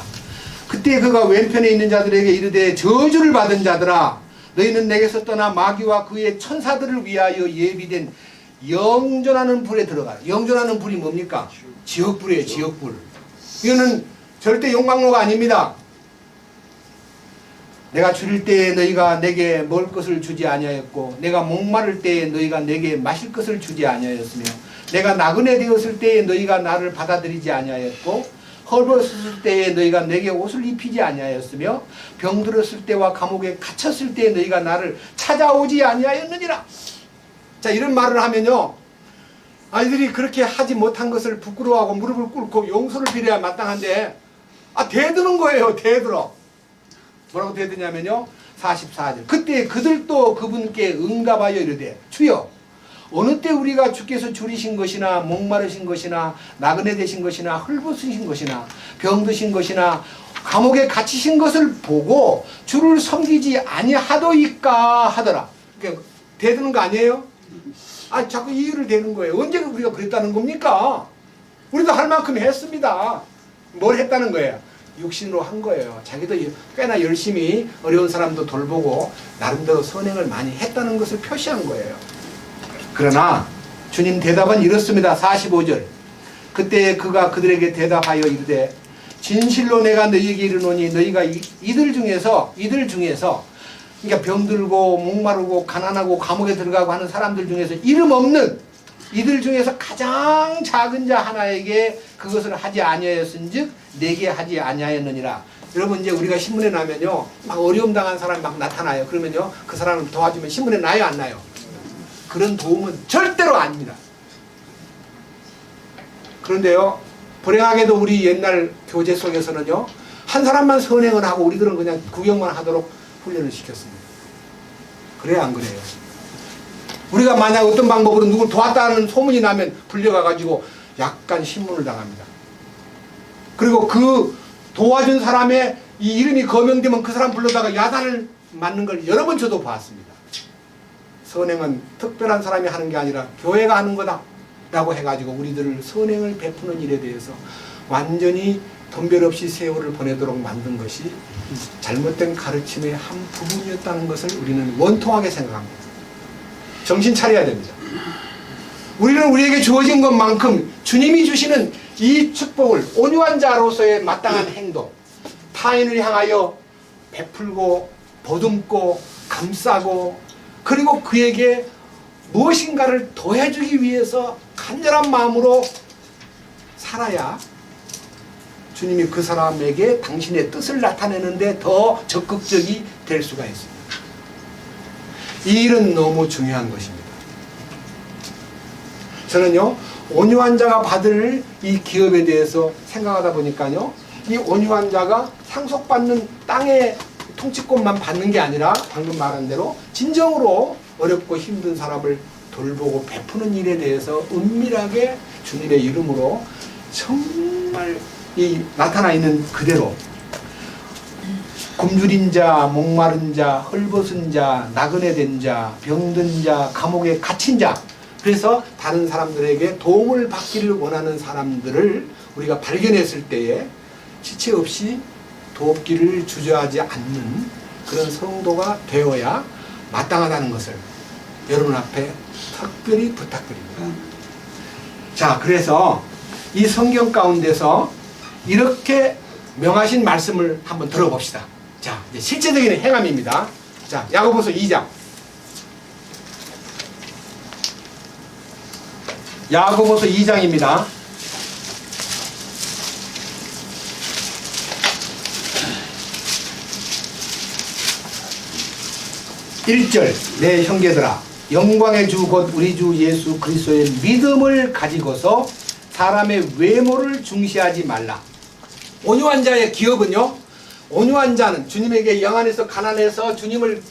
그때 그가 왼편에 있는 자들에게 이르되 저주를 받은 자들아 너희는 내게서 떠나 마귀와 그의 천사들을 위하여 예비된 영존하는 불에 들어가. 영존하는 불이 뭡니까? 지옥불이에요. 지옥불. 이거는 절대 용광로가 아닙니다. 내가 줄일 때에 너희가 내게 먹을 것을 주지 아니하였고 내가 목마를 때에 너희가 내게 마실 것을 주지 아니하였으며 내가 나그네 되었을 때에 너희가 나를 받아들이지 아니하였고 헐벗었을 때에 너희가 내게 옷을 입히지 아니하였으며 병들었을 때와 감옥에 갇혔을 때에 너희가 나를 찾아오지 아니하였느니라. 자, 이런 말을 하면요, 아이들이 그렇게 하지 못한 것을 부끄러워하고 무릎을 꿇고 용서를 빌어야 마땅한데 대드는 거예요. 대들어. 뭐라고 대드냐면요, 44절 그때 그들도 그분께 응답하여 이르되 주여 어느 때 우리가 주께서 줄이신 것이나 목마르신 것이나 나그네 되신 것이나 헐벗으신 것이나 병드신 것이나 감옥에 갇히신 것을 보고 주를 섬기지 아니하도이까 하더라. 그러니까 대드는 거 아니에요? 자꾸 이유를 대는 거예요. 언제 우리가 그랬다는 겁니까? 우리도 할 만큼 했습니다. 뭘 했다는 거예요? 육신으로 한 거예요. 자기도 꽤나 열심히 어려운 사람도 돌보고 나름대로 선행을 많이 했다는 것을 표시한 거예요. 그러나 주님 대답은 이렇습니다. 45절 그때 그가 그들에게 대답하여 이르되 진실로 내가 너희에게 이르노니 너희가 이들 중에서 그러니까 병들고 목마르고 가난하고 감옥에 들어가고 하는 사람들 중에서 이름 없는 이들 중에서 가장 작은 자 하나에게 그것을 하지 아니하였은즉 내게 하지 아니하였느니라. 여러분 이제 우리가 신문에 나면요 막 어려움 당한 사람이 막 나타나요. 그러면요 그 사람을 도와주면 신문에 나요 안 나요? 그런 도움은 절대로 아닙니다. 그런데요 불행하게도 우리 옛날 교재 속에서는요 한 사람만 선행을 하고 우리들은 그냥 구경만 하도록 훈련을 시켰습니다. 그래야 안 그래요? 우리가 만약 어떤 방법으로 누굴 도왔다는 소문이 나면 불려가가지고 약간 신문을 당합니다. 그리고 그 도와준 사람의 이 이름이 거명되면 그 사람 불러다가 야단을 맞는 걸 여러 번 저도 봤습니다. 선행은 특별한 사람이 하는 게 아니라 교회가 하는 거다 라고 해가지고 우리들을 선행을 베푸는 일에 대해서 완전히 분별 없이 세월을 보내도록 만든 것이 잘못된 가르침의 한 부분이었다는 것을 우리는 원통하게 생각합니다. 정신 차려야 됩니다. 우리는 우리에게 주어진 것만큼 주님이 주시는 이 축복을 온유한 자로서의 마땅한 행동, 타인을 향하여 베풀고 보듬고 감싸고 그리고 그에게 무엇인가를 더해주기 위해서 간절한 마음으로 살아야 주님이 그 사람에게 당신의 뜻을 나타내는데 더 적극적이 될 수가 있습니다. 이 일은 너무 중요한 것입니다. 저는요 온유한 자가 받을 이 기업에 대해서 생각하다 보니까요 이 온유한 자가 상속받는 땅의 통치권만 받는 게 아니라 방금 말한 대로 진정으로 어렵고 힘든 사람을 돌보고 베푸는 일에 대해서 은밀하게 주님의 이름으로 정말 이 나타나 있는 그대로 굶주린 자, 목마른 자, 헐벗은 자, 나그네 된 자, 병든 자, 감옥에 갇힌 자, 그래서 다른 사람들에게 도움을 받기를 원하는 사람들을 우리가 발견했을 때에 지체 없이 돕기를 주저하지 않는 그런 성도가 되어야 마땅하다는 것을 여러분 앞에 특별히 부탁드립니다. 자, 그래서 이 성경 가운데서 이렇게 명하신 말씀을 한번 들어봅시다. 자, 이제 실제적인 행함입니다. 자, 야고보서 2장. 야고보서 2장입니다. 1절 내 형제들아 영광의 주 곧 우리 주 예수 그리스도의 믿음을 가지고서 사람의 외모를 중시하지 말라. 온유한 자의 기업은요 온유한 자는 주님에게 영 안에서 가난해서 주님을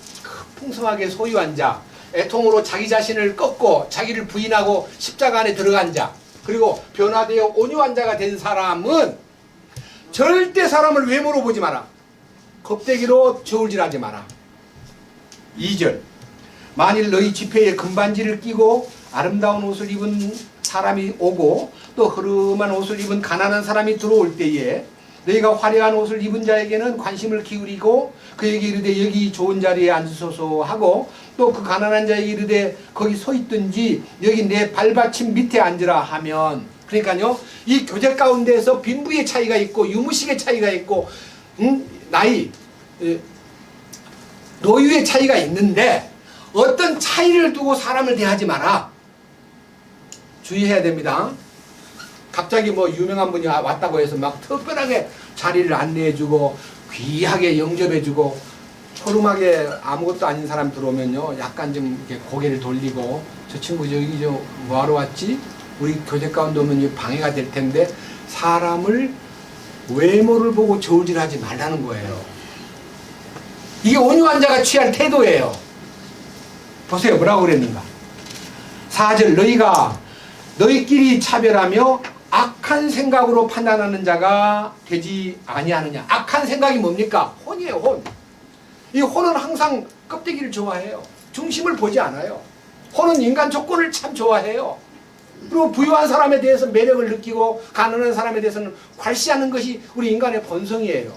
풍성하게 소유한 자, 애통으로 자기 자신을 꺾고 자기를 부인하고 십자가 안에 들어간 자, 그리고 변화되어 온유한 자가 된 사람은 절대 사람을 외모로 보지 마라. 겁대기로 저울질하지 마라. 2절 만일 너희 지폐에 금반지를 끼고 아름다운 옷을 입은 사람이 오고 또 흐름한 옷을 입은 가난한 사람이 들어올 때에 너희가 화려한 옷을 입은 자에게는 관심을 기울이고 그에게 이르되 여기 좋은 자리에 앉으소서 하고 또 그 가난한 자에게 이르되 거기 서 있든지 여기 내 발받침 밑에 앉으라 하면, 그러니까요 이 교제 가운데에서 빈부의 차이가 있고 유무식의 차이가 있고 나이 노유의 차이가 있는데 어떤 차이를 두고 사람을 대하지 마라. 주의해야 됩니다. 갑자기 뭐 유명한 분이 왔다고 해서 막 특별하게 자리를 안내해주고 귀하게 영접해주고 초rum하게 아무것도 아닌 사람 들어오면요 약간 좀 이렇게 고개를 돌리고 저 친구 저기 저 뭐하러 왔지? 우리 교제 가운데 오면 방해가 될 텐데 사람을 외모를 보고 저울질하지 말라는 거예요. 이게 온유한 자가 취할 태도예요. 보세요 뭐라고 그랬는가. 4절 너희가 너희끼리 차별하며 악한 생각으로 판단하는 자가 되지 아니하느냐. 악한 생각이 뭡니까? 혼이에요. 혼. 이 혼은 항상 껍데기를 좋아해요. 중심을 보지 않아요. 혼은 인간 조건을 참 좋아해요. 그리고 부유한 사람에 대해서 매력을 느끼고 가난한 사람에 대해서는 괄시하는 것이 우리 인간의 본성이에요.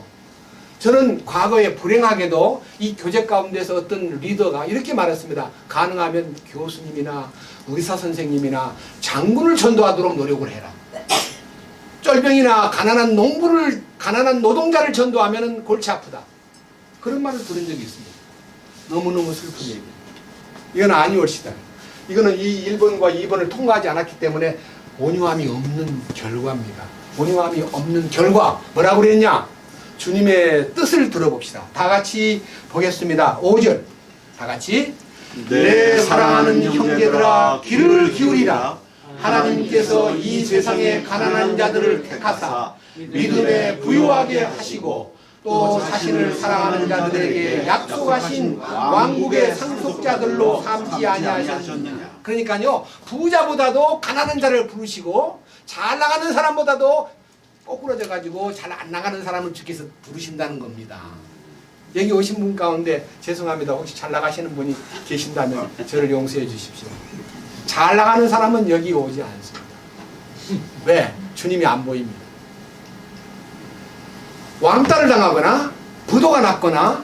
저는 과거에 불행하게도 이 교제 가운데서 어떤 리더가 이렇게 말했습니다. 가능하면 교수님이나 의사선생님이나 장군을 전도하도록 노력을 해라. 쫄병이나 가난한 노동자를 전도하면 골치 아프다. 그런 말을 들은 적이 있습니다. 너무너무 슬픈 얘기예요. 이건 아니올시다. 이거는 이 1번과 2번을 통과하지 않았기 때문에 온유함이 없는 결과입니다. 온유함이 없는 결과. 뭐라고 그랬냐? 주님의 뜻을 들어봅시다. 다 같이 보겠습니다. 5절. 다 같이. 내 사랑하는 형제들아 귀를 기울이라. 하나님께서 이 세상의 가난한 자들을 택하사 믿음에 부유하게 하시고 또 자신을 사랑하는 자들에게 약속하신 왕국의 상속자들로 삼지 아니하셨느냐. 그러니까요 부자보다도 가난한 자를 부르시고 잘 나가는 사람보다도 꼬꾸러져 가지고 잘 안 나가는 사람을 주께서 부르신다는 겁니다. 여기 오신 분 가운데 죄송합니다. 혹시 잘 나가시는 분이 계신다면 저를 용서해 주십시오. 잘 나가는 사람은 여기 오지 않습니다. 왜? 주님이 안 보입니다. 왕따를 당하거나 부도가 났거나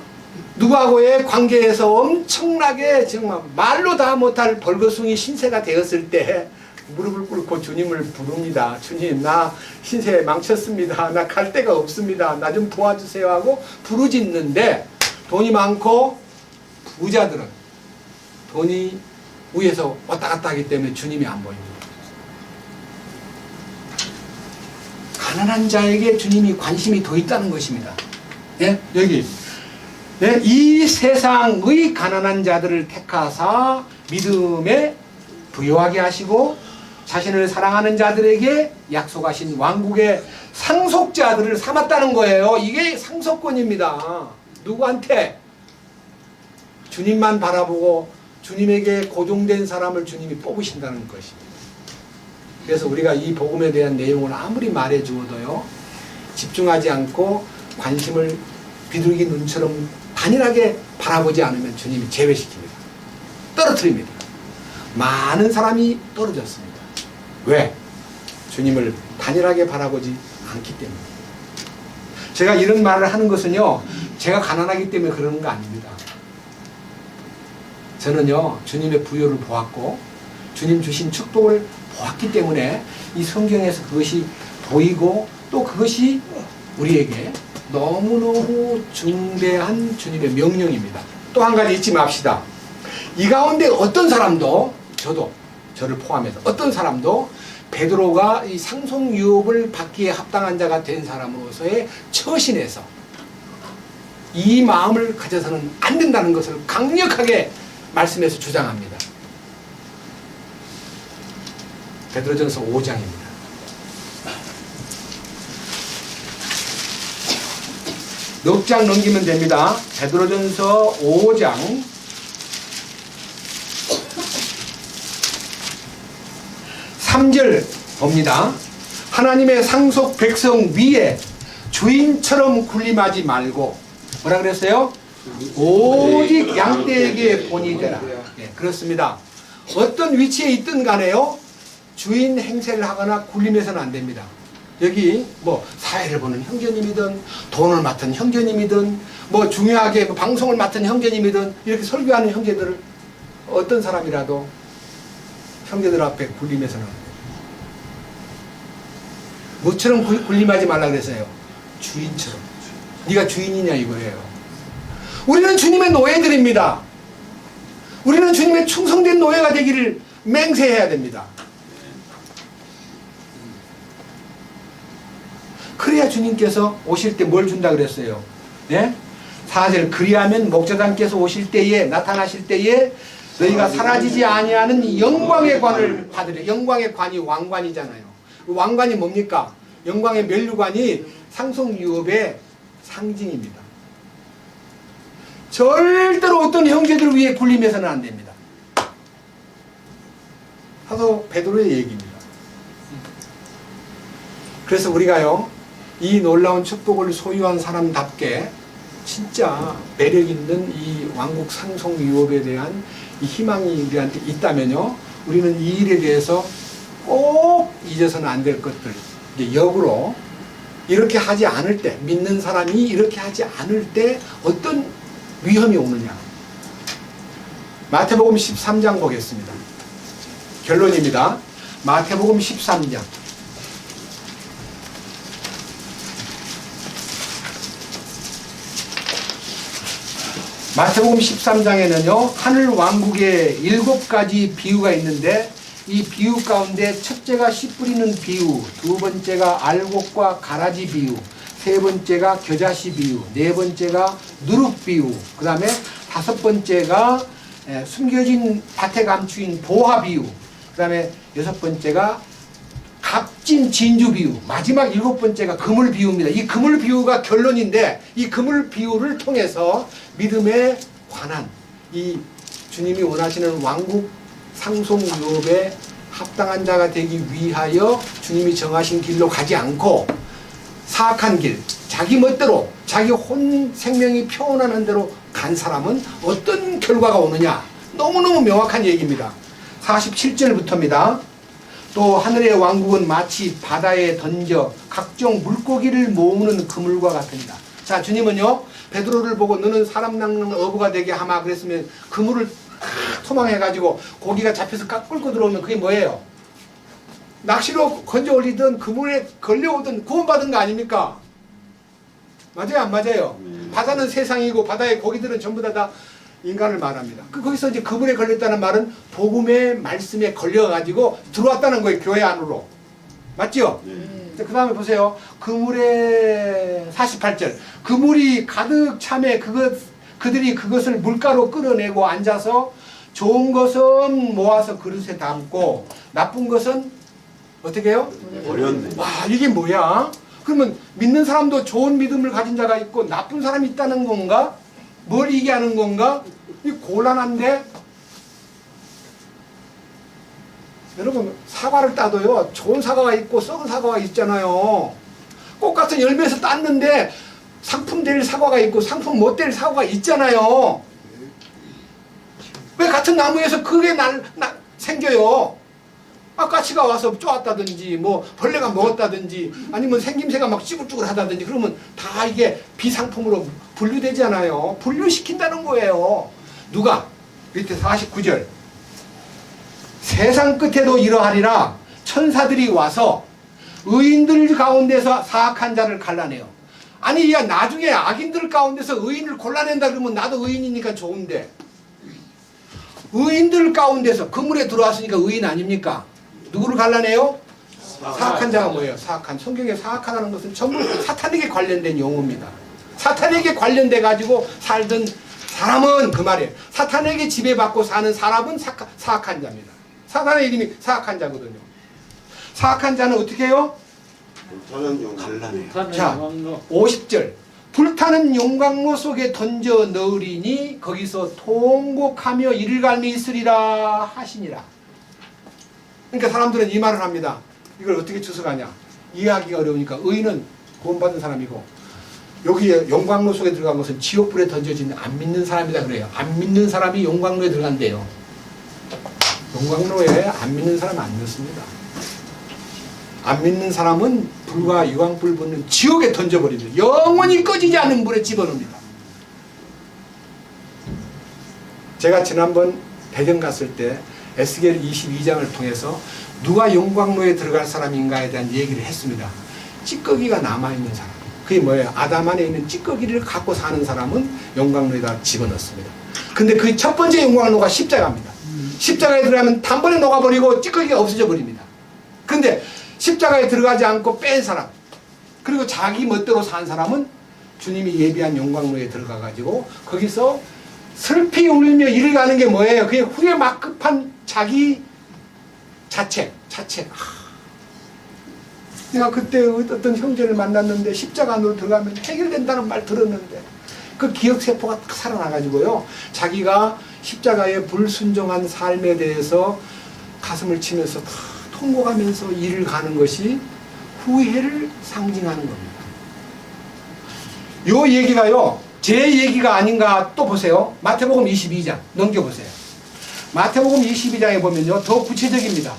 누구하고의 관계에서 엄청나게 정말 말로 다 못할 벌거숭이 신세가 되었을 때 무릎을 꿇고 주님을 부릅니다. 주님 나 신세 망쳤습니다. 나 갈 데가 없습니다. 나 좀 도와주세요 하고 부르짖는데 돈이 많고 부자들은 돈이 위에서 왔다 갔다 하기 때문에 주님이 안 보입니다. 가난한 자에게 주님이 관심이 더 있다는 것입니다. 예? 여기 예? 이 세상의 가난한 자들을 택하사 믿음에 부유하게 하시고 자신을 사랑하는 자들에게 약속하신 왕국의 상속자들을 삼았다는 거예요. 이게 상속권입니다. 누구한테? 주님만 바라보고 주님에게 고정된 사람을 주님이 뽑으신다는 것입니다. 그래서 우리가 이 복음에 대한 내용을 아무리 말해 주어도요 집중하지 않고 관심을 비둘기 눈처럼 단일하게 바라보지 않으면 주님이 제외시킵니다. 떨어뜨립니다. 많은 사람이 떨어졌습니다. 왜? 주님을 단일하게 바라보지 않기 때문입니다. 제가 이런 말을 하는 것은요 제가 가난하기 때문에 그러는 거 아닙니다. 저는요 주님의 부여를 보았고 주님 주신 축복을 보았기 때문에 이 성경에서 그것이 보이고 또 그것이 우리에게 너무너무 중대한 주님의 명령입니다. 또 한 가지 잊지 맙시다. 이 가운데 어떤 사람도 저를 포함해서 어떤 사람도 베드로가 이 상속 유업을 받기에 합당한 자가 된 사람으로서의 처신에서 이 마음을 가져서는 안 된다는 것을 강력하게 말씀해서 주장합니다. 베드로전서 5장입니다. 넉 장 넘기면 됩니다. 베드로전서 5장 3절 봅니다. 하나님의 상속 백성 위에 주인처럼 군림하지 말고 뭐라 그랬어요? 오직 양떼에게 본이 되라. 네, 그렇습니다. 어떤 위치에 있든 간에요 주인 행세를 하거나 군림해서는 안 됩니다. 여기 뭐 사회를 보는 형제님이든 돈을 맡은 형제님이든 뭐 중요하게 뭐 방송을 맡은 형제님이든 이렇게 설교하는 형제들을 어떤 사람이라도 형제들 앞에 군림해서는 안 돼요. 뭐처럼 군림하지 말라 그랬어요? 주인처럼. 네가 주인이냐 이거예요. 우리는 주님의 노예들입니다. 우리는 주님의 충성된 노예가 되기를 맹세해야 됩니다. 그래야 주님께서 오실 때 뭘 준다 그랬어요? 예? 사실 그리하면 목자장께서 오실 때에 나타나실 때에 너희가 사라지지 아니하는 영광의 관을 받으려. 영광의 관이 왕관이잖아요. 왕관이 뭡니까? 영광의 면류관이 상속유업의 상징입니다. 절대로 어떤 형제들을 위해 굴림해서는 안 됩니다. 사도 베드로의 얘기입니다. 그래서 우리가요, 이 놀라운 축복을 소유한 사람답게 진짜 매력 있는 이 왕국 상속 유업에 대한 이 희망이 우리한테 있다면요, 우리는 이 일에 대해서 꼭 잊어서는 안 될 것들, 이제 역으로 이렇게 하지 않을 때, 믿는 사람이 이렇게 하지 않을 때 어떤 위험이 오느냐. 마태복음 13장 보겠습니다. 결론입니다. 마태복음 13장. 마태복음 13장에는요, 하늘 왕국의 7가지 비유가 있는데, 이 비유 가운데 첫째가 씨 뿌리는 비유, 두 번째가 알곡과 가라지 비유, 세 번째가 겨자씨 비유, 네 번째가 누룩 비유, 그 다음에 다섯 번째가 숨겨진 밭에 감추인 보화 비유, 그 다음에 여섯 번째가 값진 진주 비유, 마지막 일곱 번째가 그물 비유입니다. 이 그물 비유가 결론인데, 이 그물 비유를 통해서 믿음에 관한 이 주님이 원하시는 왕국 상속유업에 합당한 자가 되기 위하여 주님이 정하신 길로 가지 않고 사악한 길, 자기 멋대로 자기 혼 생명이 표현하는 대로 간 사람은 어떤 결과가 오느냐, 너무너무 명확한 얘기입니다. 47절부터입니다. 또 하늘의 왕국은 마치 바다에 던져 각종 물고기를 모으는 그물과 같으니라. 자, 주님은요, 베드로를 보고 너는 사람 낚는 어부가 되게 하마 그랬으면 그물을 토망해가지고 고기가 잡혀서 깍 끌고 들어오면 그게 뭐예요? 낚시로 건져 올리든 그물에 걸려오든 구원받은 거 아닙니까? 맞아요, 안 맞아요? 바다는 세상이고 바다의 고기들은 전부 다 인간을 말합니다. 거기서 이제 그물에 걸렸다는 말은 복음의 말씀에 걸려가지고 들어왔다는 거예요, 교회 안으로. 맞죠? 그 다음에 보세요. 그물에 48절. 그물이 가득 차매 그들이 그것을 물가로 끌어내고 앉아서 좋은 것은 모아서 그릇에 담고 나쁜 것은 어떻게 해요? 어려웠네. 와, 이게 뭐야? 그러면 믿는 사람도 좋은 믿음을 가진 자가 있고 나쁜 사람이 있다는 건가? 뭘 얘기하는 건가? 이 곤란한데? 여러분, 사과를 따도요, 좋은 사과가 있고 썩은 사과가 있잖아요. 꽃 같은 열매에서 땄는데 상품 될 사과가 있고 상품 못 될 사과가 있잖아요. 왜 같은 나무에서 그게 생겨요? 까치가 와서 쪼았다든지 뭐 벌레가 먹었다든지 아니면 생김새가 막 찌글찌글하다든지 그러면 다 이게 비상품으로 분류되잖아요. 분류시킨다는 거예요. 누가? 밑에 49절. 세상 끝에도 이러하리라. 천사들이 와서 의인들 가운데서 사악한 자를 갈라내요. 아니, 야, 나중에 악인들 가운데서 의인을 골라낸다 그러면 나도 의인이니까 좋은데, 의인들 가운데서 그물에 들어왔으니까 의인 아닙니까? 누구를 갈라내요? 사악한 자가 뭐예요? 사악한. 성경에 사악하다는 것은 전부 사탄에게 관련된 용어입니다. 사탄에게 관련돼 가지고 살던 사람은 그 말이에요. 사탄에게 지배받고 사는 사람은 사악한 자입니다. 사탄의 이름이 사악한 자거든요. 사악한 자는 어떻게 해요? 갈라내요. 자, 50절. 불타는 용광로 속에 던져 넣으리니 거기서 통곡하며 이를 갈미 있으리라 하시니라. 그러니까 사람들은 이 말을 합니다. 이걸 어떻게 추석하냐? 이해하기가 어려우니까 의인은 구원받은 사람이고 여기에 용광로 속에 들어간 것은 지옥불에 던져진 안 믿는 사람이다 그래요. 안 믿는 사람이 용광로에 들어간대요. 용광로에 안 믿는 사람 안 넣습니다. 안 믿는 사람은 불과 유황불 붙는 지옥에 던져버립니다. 영원히 꺼지지 않는 물에 집어넣습니다. 제가 지난번 배경 갔을 때 에스겔 22장을 통해서 누가 용광로에 들어갈 사람인가에 대한 얘기를 했습니다. 찌꺼기가 남아있는 사람. 그게 뭐예요? 아담 안에 있는 찌꺼기를 갖고 사는 사람은 용광로에다 집어넣습니다. 근데 그 첫 번째 용광로가 십자가입니다. 십자가에 들어가면 단번에 녹아버리고 찌꺼기가 없어져 버립니다. 근데 십자가에 들어가지 않고 뺀 사람, 그리고 자기 멋대로 산 사람은 주님이 예비한 영광로에 들어가 가지고 거기서 슬피 울며 이를 가는 게 뭐예요? 그게 후회 막 급한 자기 자책. 내가 그때 어떤 형제를 만났는데 십자가 안으로 들어가면 해결된다는 말 들었는데 그 기억세포가 딱 살아나가지고요. 자기가 십자가의 불순종한 삶에 대해서 가슴을 치면서 다 통곡하면서 일을 가는 것이 후회를 상징하는 겁니다. 요 얘기가요, 제 얘기가 아닌가 또 보세요. 마태복음 22장 넘겨보세요. 마태복음 22장에 보면요, 더 구체적입니다.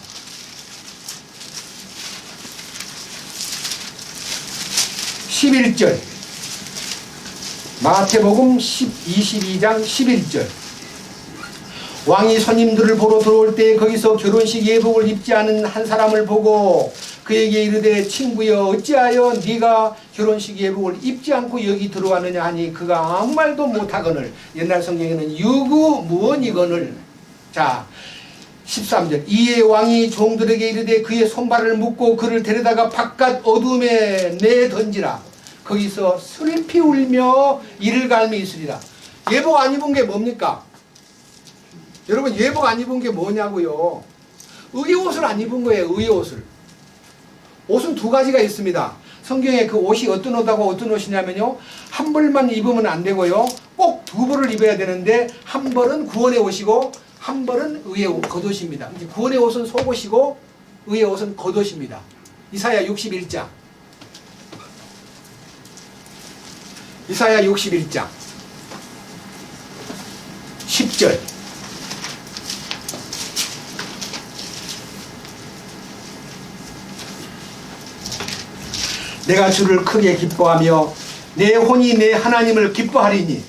11절. 마태복음 22장 11절. 왕이 손님들을 보러 들어올 때 거기서 결혼식 예복을 입지 않은 한 사람을 보고 그에게 이르되 친구여 어찌하여 네가 결혼식 예복을 입지 않고 여기 들어왔느냐 하니 그가 아무 말도 못하거늘. 옛날 성경에는 유구무원이거늘. 자 13절. 이에 왕이 종들에게 이르되 그의 손발을 묶고 그를 데려다가 바깥 어둠에 내던지라. 거기서 슬피 울며 이를 갈미 있으리라. 예복 안 입은 게 뭡니까? 여러분 예복 안 입은 게 뭐냐고요? 의옷을 안 입은 거예요. 의옷을. 옷은 두 가지가 있습니다. 성경에 그 옷이 어떤 옷하고 어떤 옷이냐면요, 한 벌만 입으면 안 되고요, 꼭 두 벌을 입어야 되는데 한 벌은 구원의 옷이고 한 벌은 의의 겉옷입니다. 구원의 옷은 속옷이고 의의 옷은 겉옷입니다. 이사야 61장. 이사야 61장 10절. 내가 주를 크게 기뻐하며 내 혼이 내 하나님을 기뻐하리니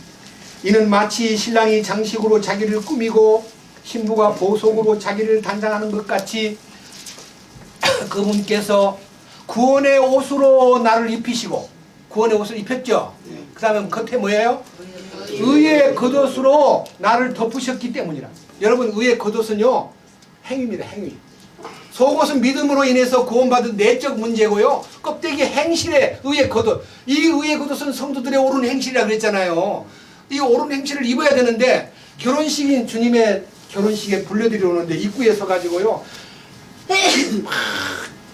이는 마치 신랑이 장식으로 자기를 꾸미고 신부가 보석으로 자기를 단장하는 것 같이 그분께서 구원의 옷으로 나를 입히시고, 구원의 옷을 입혔죠. 그 다음에 겉에 뭐예요? 의의 겉옷으로 나를 덮으셨기 때문이라. 여러분 의의 겉옷은요 행위입니다. 행위. 속옷은 믿음으로 인해서 구원받은 내적 문제고요, 껍데기 행실의 의의 겉옷. 이 의의 겉옷은 성도들의 옳은 행실이라 그랬잖아요. 이 옳은 행실을 입어야 되는데 결혼식인 주님의 결혼식에 불러들여 오는데 입구에 서가지고요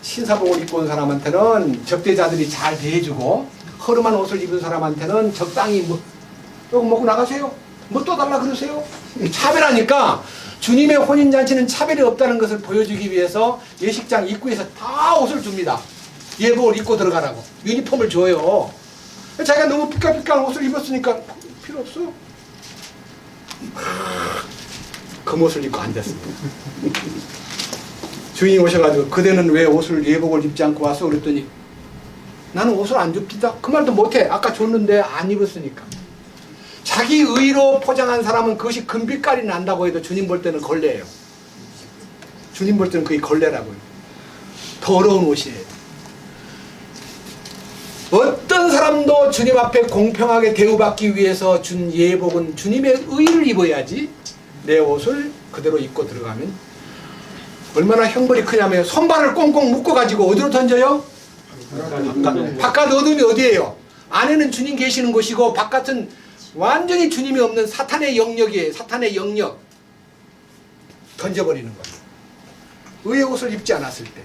신사복을 입고 온 사람한테는 접대자들이 잘 대해주고 허름한 옷을 입은 사람한테는 적당히 뭐 요거 먹고 나가세요, 뭐 또 달라 그러세요. 차별하니까 주님의 혼인잔치는 차별이 없다는 것을 보여주기 위해서 예식장 입구에서 다 옷을 줍니다. 예복을 입고 들어가라고 유니폼을 줘요. 자기가 너무 삐까삐까한 옷을 입었으니까 필요 없어. 금옷을 입고 앉았습니다. 주인이 오셔가지고 그대는 왜 옷을 예복을 입지 않고 왔어? 그랬더니 나는 옷을 안 줍니다. 그 말도 못해. 아까 줬는데 안 입었으니까. 자기 의로 포장한 사람은 그것이 금빛깔이 난다고 해도 주님 볼 때는 걸레예요. 주님 볼 때는 그게 걸레라고요. 더러운 옷이에요. 어떤 사람도 주님 앞에 공평하게 대우받기 위해서 준 예복은 주님의 의를 입어야지, 내 옷을 그대로 입고 들어가면 얼마나 형벌이 크냐면 손발을 꽁꽁 묶어가지고 어디로 던져요? 바깥 어둠이 어디예요? 안에는 주님 계시는 곳이고 바깥은 완전히 주님이 없는 사탄의 영역이에요. 사탄의 영역. 던져버리는 거예요. 의의 옷을 입지 않았을 때.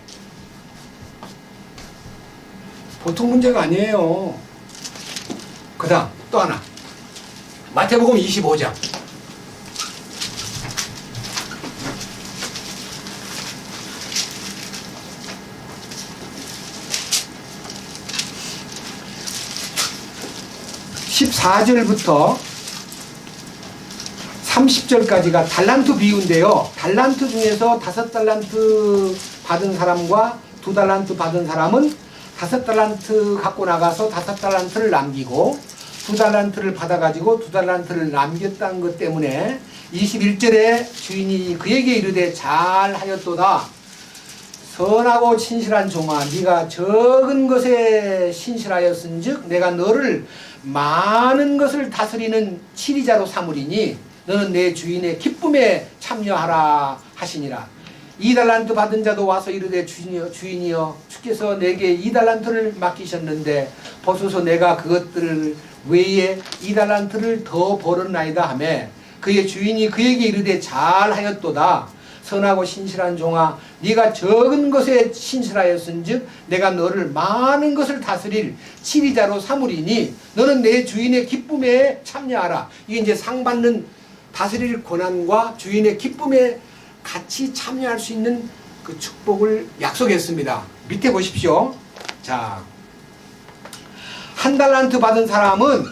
보통 문제가 아니에요. 그 다음 또 하나, 마태복음 25장 14절부터 30절까지가 달란트 비유인데요, 달란트 중에서 5달란트 받은 사람과 2달란트 받은 사람은 5달란트 갖고 나가서 5달란트를 남기고 2달란트를 받아가지고 2달란트를 남겼다는 것 때문에 21절에 주인이 그에게 이르되 잘하였도다 선하고 친실한 종아, 네가 적은 것에 신실하였은즉 내가 너를 많은 것을 다스리는 치리자로 삼으리니 너는 내 주인의 기쁨에 참여하라 하시니라. 2달란트 받은 자도 와서 이르되 주인이여 주께 주께서 내게 2달란트를 맡기셨는데 보소서 내가 그것들 외에 2달란트를 더 벌었나이다 하매 그의 주인이 그에게 이르되 잘하였도다. 선하고 신실한 종아, 네가 적은 것에 신실하였은즉 내가 너를 많은 것을 다스릴 지휘자로 삼으리니 너는 내 주인의 기쁨에 참여하라. 이게 이제 상 받는 다스릴 권한과 주인의 기쁨에 같이 참여할 수 있는 그 축복을 약속했습니다. 밑에 보십시오. 자, 1달란트 받은 사람은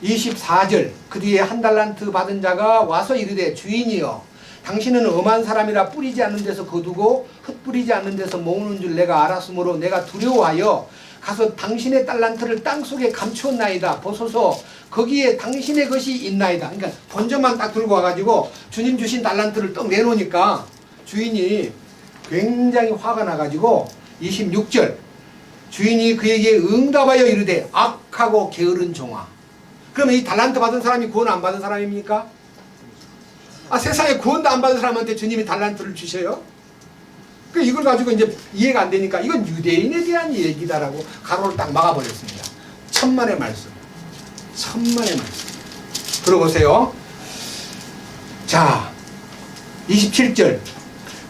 24절, 그 뒤에 1달란트 받은 자가 와서 이르되 주인이여 당신은 엄한 사람이라 뿌리지 않는 데서 거두고 흩뿌리지 않는 데서 모으는 줄 내가 알았으므로 내가 두려워하여 가서 당신의 달란트를 땅속에 감추었나이다. 보소서 거기에 당신의 것이 있나이다. 그러니까 본전만 딱 들고 와가지고 주님 주신 달란트를 떡 내놓으니까 주인이 굉장히 화가 나가지고 26절 주인이 그에게 응답하여 이르되 악하고 게으른 종아. 그러면 이 달란트 받은 사람이 구원 안 받은 사람입니까? 세상에 구원도 안 받은 사람한테 주님이 달란트를 주셔요? 이걸 가지고 이제 이해가 안 되니까 이건 유대인에 대한 얘기다라고 가로를 딱 막아버렸습니다. 천만의 말씀. 천만의 말씀. 들어보세요. 자, 27절.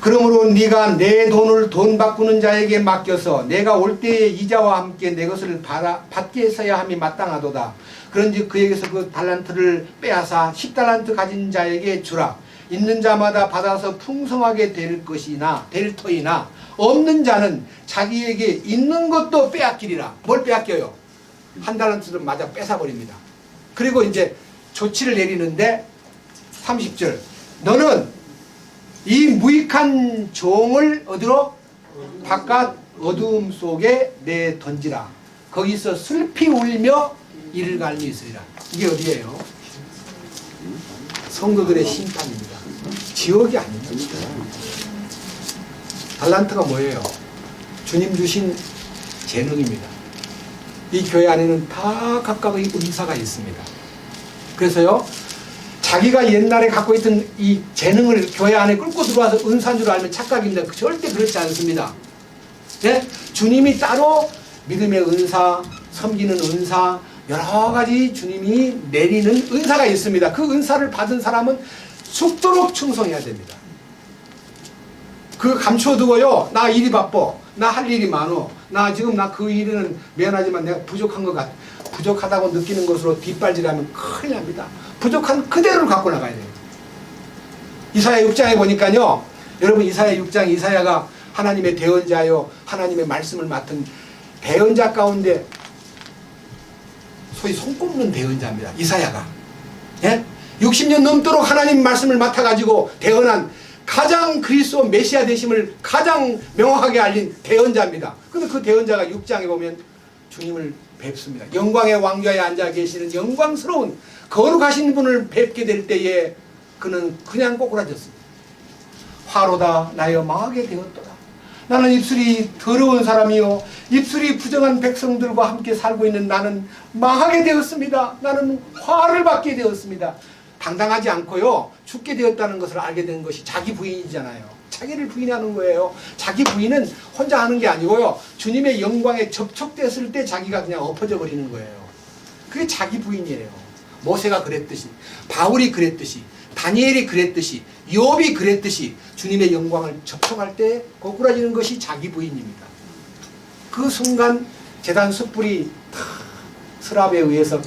그러므로 네가 내 돈을 돈 바꾸는 자에게 맡겨서 내가 올 때에 이자와 함께 내 것을 받게 했어야 함이 마땅하도다. 그런즉 그에게서 그 달란트를 빼앗아 10달란트 가진 자에게 주라. 있는 자마다 받아서 풍성하게 될 것이나 될 터이나 없는 자는 자기에게 있는 것도 빼앗기리라. 뭘 빼앗겨요? 1달란트를 마저 뺏어버립니다. 그리고 이제 조치를 내리는데 30절 너는 이 무익한 종을 어디로? 바깥 어두움 속에 내 던지라. 거기서 슬피 울며 이를 갈미 있으리라. 이게 어디예요? 성도들의 심판입니다. 지옥이 아닙니다. 달란트가 뭐예요? 주님 주신 재능입니다. 이 교회 안에는 다 각각 은사가 있습니다. 그래서요, 자기가 옛날에 갖고 있던 이 재능을 교회 안에 끌고 들어와서 은사인 줄 알면 착각입니다. 절대 그렇지 않습니다. 네? 주님이 따로 믿음의 은사, 섬기는 은사, 여러 가지 주님이 내리는 은사가 있습니다. 그 은사를 받은 사람은 죽도록 충성해야 됩니다. 그 감춰두고요, 나 일이 바빠, 나 할 일이 많어, 나 지금 나 그 일에는 미안하지만 내가 부족한 것 같아, 부족하다고 느끼는 것으로 뒷발질하면 큰일 납니다. 부족한 그대로를 갖고 나가야 돼요. 이사야 6장에 보니까요, 여러분 이사야 6장 이사야가 하나님의 대언자요 하나님의 말씀을 맡은 대언자 가운데 소위 손꼽는 대언자입니다. 이사야가. 예? 60년 넘도록 하나님 말씀을 맡아가지고 대언한 가장 그리스도 메시아 되심을 가장 명확하게 알린 대언자입니다. 근데 그 대언자가 6장에 보면 주님을 뵙습니다. 영광의 왕좌에 앉아 계시는 영광스러운 거룩하신 분을 뵙게 될 때에 그는 그냥 꼬꾸라졌습니다. 화로다 나여 망하게 되었도다. 나는 입술이 더러운 사람이요 입술이 부정한 백성들과 함께 살고 있는 나는 망하게 되었습니다. 나는 화를 받게 되었습니다. 당당하지 않고요 죽게 되었다는 것을 알게 된 것이 자기 부인이잖아요. 자기를 부인하는 거예요. 자기 부인은 혼자 하는 게 아니고요 주님의 영광에 접촉됐을 때 자기가 그냥 엎어져 버리는 거예요. 그게 자기 부인이에요. 모세가 그랬듯이, 바울이 그랬듯이, 다니엘이 그랬듯이, 욥이 그랬듯이 주님의 영광을 접촉할 때 고꾸라지는 것이 자기 부인입니다. 그 순간 제단 숯불이 스랍에 의해서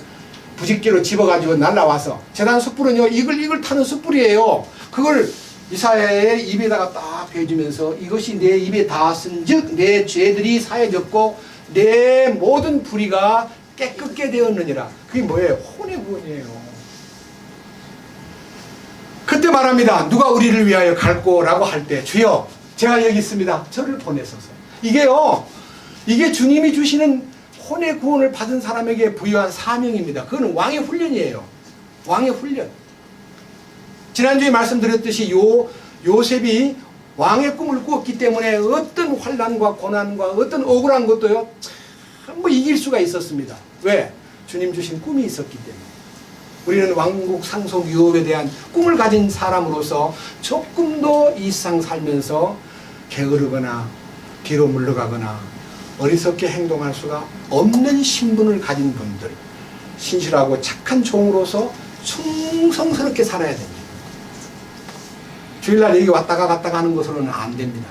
부직기로 집어가지고 날라와서, 제단 숯불은요 이글 타는 숯불이에요. 그걸 이사야의 입에다가 딱 베어주면서 이것이 내 입에 닿았은즉 내 죄들이 사해졌고 내 모든 불의가 깨끗게 되었느니라. 그게 뭐예요? 혼의 구원이에요. 그때 말합니다. 누가 우리를 위하여 갈꼬? 라고 할 때 주여 제가 여기 있습니다. 저를 보내소서. 이게요, 이게 주님이 주시는 혼의 구원을 받은 사람에게 부여한 사명입니다. 그건 왕의 훈련이에요. 왕의 훈련. 지난주에 말씀드렸듯이 요셉이 왕의 꿈을 꾸었기 때문에 어떤 환난과 고난과 어떤 억울한 것도요 전부 이길 수가 있었습니다. 왜? 주님 주신 꿈이 있었기 때문에. 우리는 왕국 상속 유업에 대한 꿈을 가진 사람으로서 조금도 이 세상 살면서 게으르거나 뒤로 물러가거나 어리석게 행동할 수가 없는 신분을 가진 분들, 신실하고 착한 종으로서 충성스럽게 살아야 됩니다. 주일날 여기 왔다가 갔다가 하는 것으로는 안 됩니다.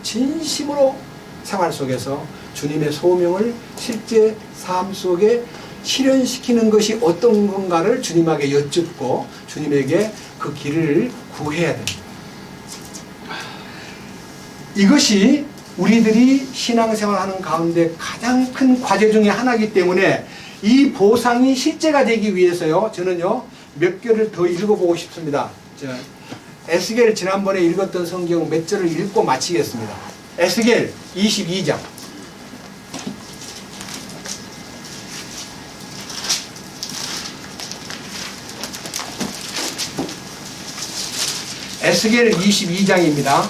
진심으로 생활 속에서 주님의 소명을 실제 삶 속에 실현시키는 것이 어떤 건가를 주님에게 여쭙고 주님에게 그 길을 구해야 됩니다. 이것이 우리들이 신앙생활하는 가운데 가장 큰 과제 중에 하나이기 때문에 이 보상이 실제가 되기 위해서요, 저는요 몇 개를 더 읽어보고 싶습니다. 에스겔 지난번에 읽었던 성경 몇 절을 읽고 마치겠습니다. 에스겔 22장. 에스겔 22장입니다.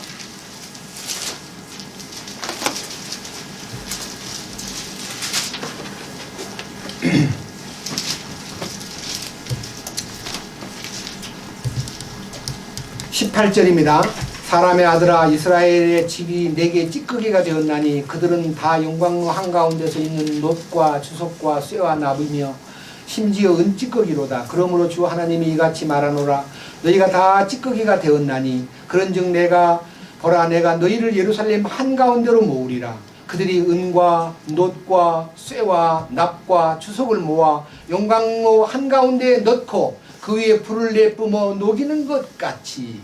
(18절입니다) 사람의 아들아, 이스라엘의 집이 내게 찌꺼기가 되었나니 그들은 다 영광로 한가운데서 있는 놋과 주석과 쇠와 납이며 심지어 은찌꺼기로다. 그러므로 주 하나님이 이같이 말하노라. 너희가 다 찌꺼기가 되었나니 그런즉 내가 보라, 내가 너희를 예루살렘 한가운데로 모으리라. 그들이 은과 놋과 쇠와 납과 주석을 모아 영광로 한가운데에 넣고 그 위에 불을 내뿜어 녹이는 것 같이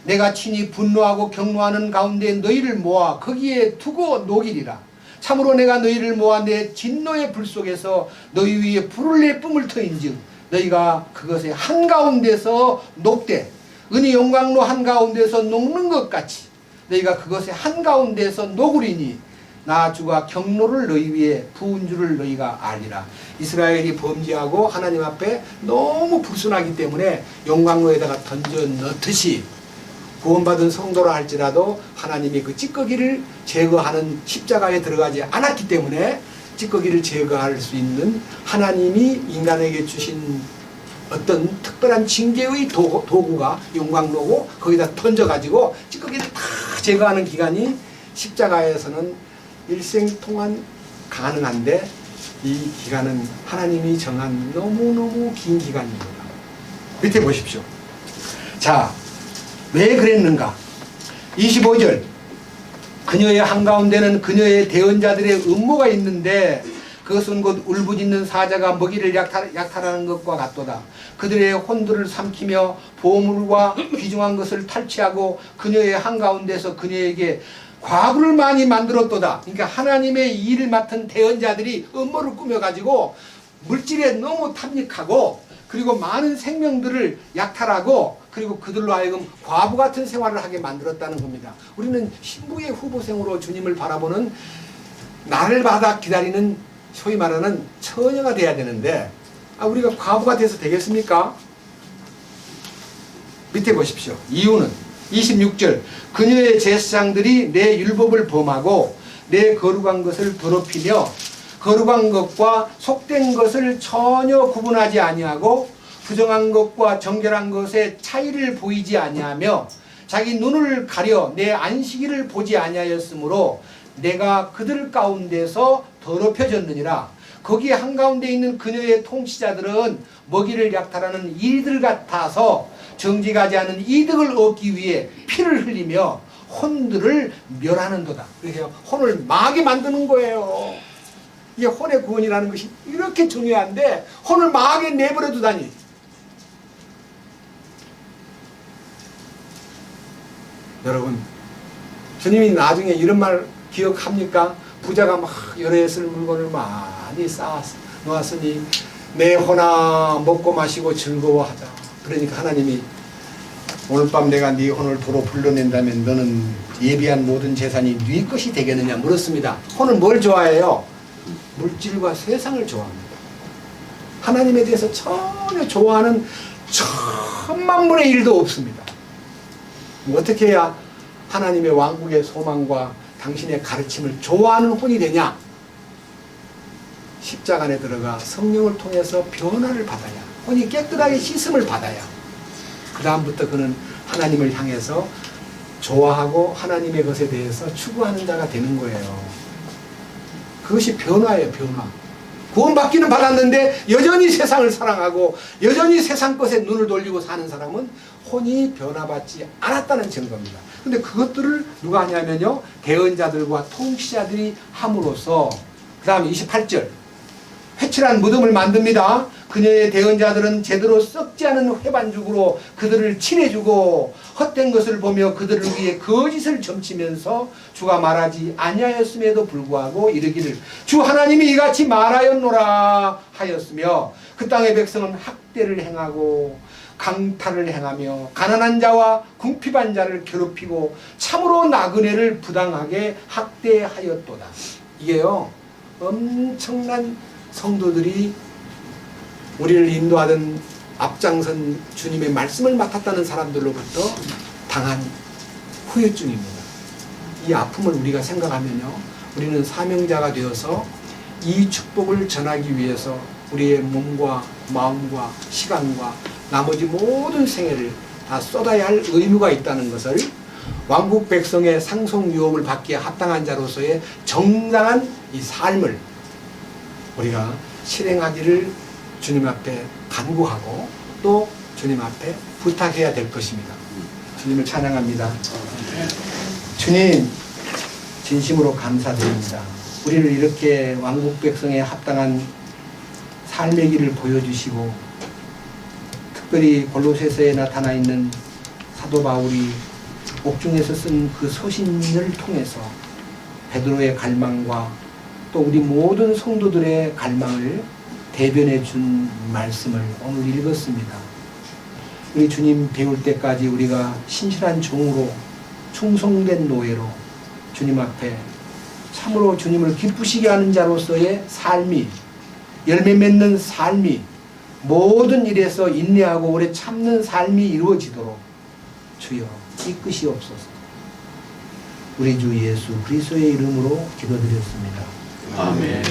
내가 친히 분노하고 경노하는 가운데 너희를 모아 거기에 두고 녹이리라. 참으로 내가 너희를 모아 내 진노의 불 속에서 너희 위에 불을 내뿜을 터인즉 너희가 그것의 한가운데서 녹되 은이 영광로 한가운데서 녹는 것 같이 너희가 그것의 한가운데서 녹으리니 나 주가 경로를 너희 위에 부은 줄을 너희가 알리라. 이스라엘이 범죄하고 하나님 앞에 너무 불순하기 때문에 영광로에다가 던져 넣듯이 구원받은 성도라 할지라도 하나님이 그 찌꺼기를 제거하는 십자가에 들어가지 않았기 때문에 찌꺼기를 제거할 수 있는 하나님이 인간에게 주신 어떤 특별한 징계의 도구가 영광로고 거기다 던져가지고 찌꺼기를 다 제거하는 기간이 십자가에서는 일생동안 가능한데 이 기간은 하나님이 정한 너무너무 긴 기간입니다. 밑에 보십시오. 자, 왜 그랬는가? 25절 그녀의 한가운데는 그녀의 대언자들의 음모가 있는데 그것은 곧 울부짖는 사자가 먹이를 약탈하는 것과 같도다. 그들의 혼들을 삼키며 보물과 귀중한 것을 탈취하고 그녀의 한가운데서 그녀에게 과부를 많이 만들었도다. 그러니까 하나님의 일을 맡은 대언자들이 음모를 꾸며가지고 물질에 너무 탐닉하고 그리고 많은 생명들을 약탈하고 그리고 그들로 하여금 과부 같은 생활을 하게 만들었다는 겁니다. 우리는 신부의 후보생으로 주님을 바라보는 나를 받아 기다리는 소위 말하는 처녀가 돼야 되는데 우리가 과부가 돼서 되겠습니까? 밑에 보십시오. 이유는 26절 그녀의 제사장들이 내 율법을 범하고 내 거룩한 것을 더럽히며 거룩한 것과 속된 것을 전혀 구분하지 아니하고 부정한 것과 정결한 것의 차이를 보이지 아니하며 자기 눈을 가려 내 안식일을 보지 아니하였으므로 내가 그들 가운데서 더럽혀졌느니라. 거기 한가운데 있는 그녀의 통치자들은 먹이를 약탈하는 이들 같아서 정직하지 않은 이득을 얻기 위해 피를 흘리며 혼들을 멸하는도다. 그래서 혼을 마게 만드는 거예요. 이게 혼의 구원이라는 것이 이렇게 중요한데 혼을 마게 내버려 두다니. 여러분, 주님이 나중에 이런 말 기억합니까? 부자가 막 여러 해 쓸 물건을 많이 쌓아 놓았으니 내 혼아 먹고 마시고 즐거워하자. 그러니까 하나님이 오늘 밤 내가 네 혼을 도로 불러낸다면 너는 예비한 모든 재산이 네 것이 되겠느냐 물었습니다. 혼은 뭘 좋아해요? 물질과 세상을 좋아합니다. 하나님에 대해서 전혀 좋아하는 천만분의 1도 없습니다. 어떻게 해야 하나님의 왕국의 소망과 당신의 가르침을 좋아하는 혼이 되냐? 십자가 안에 들어가 성령을 통해서 변화를 받아야, 혼이 깨끗하게 씻음을 받아야 그 다음부터 그는 하나님을 향해서 좋아하고 하나님의 것에 대해서 추구하는 자가 되는 거예요. 그것이 변화예요, 변화. 구원받기는 받았는데 여전히 세상을 사랑하고 여전히 세상 것에 눈을 돌리고 사는 사람은 혼이 변화받지 않았다는 증거입니다. 근데 그것들을 누가 하냐면요, 대언자들과 통치자들이 함으로써, 그 다음 28절, 회칠한 무덤을 만듭니다. 그녀의 대언자들은 제대로 썩지 않은 회반죽으로 그들을 칠해주고 헛된 것을 보며 그들을 위해 거짓을 점치면서 주가 말하지 아니하였음에도 불구하고 이르기를 주 하나님이 이같이 말하였노라 하였으며, 그 땅의 백성은 학대를 행하고 강탈을 행하며 가난한 자와 궁핍한 자를 괴롭히고 참으로 나그네를 부당하게 학대하였도다. 이게요, 엄청난 성도들이 우리를 인도하던 앞장선 주님의 말씀을 맡았다는 사람들로부터 당한 후유증입니다. 이 아픔을 우리가 생각하면요, 우리는 사명자가 되어서 이 축복을 전하기 위해서 우리의 몸과 마음과 시간과 나머지 모든 생애를 다 쏟아야 할 의무가 있다는 것을, 왕국 백성의 상속 유업을 받기에 합당한 자로서의 정당한 이 삶을 우리가 실행하기를 주님 앞에 간구하고 또 주님 앞에 부탁해야 될 것입니다. 주님을 찬양합니다. 주님, 진심으로 감사드립니다. 우리를 이렇게 왕국 백성에 합당한 삶의 길을 보여주시고, 특별히 골로새서에 나타나 있는 사도 바울이 옥중에서 쓴 그 서신을 통해서 베드로의 갈망과 또 우리 모든 성도들의 갈망을 대변해 준 말씀을 오늘 읽었습니다. 우리 주님 배울 때까지 우리가 신실한 종으로, 충성된 노예로 주님 앞에 참으로 주님을 기쁘시게 하는 자로서의 삶이, 열매 맺는 삶이, 모든 일에서 인내하고 오래 참는 삶이 이루어지도록 주여 이끄시옵소서. 우리 주 예수 그리스도의 이름으로 기도드렸습니다. 아멘.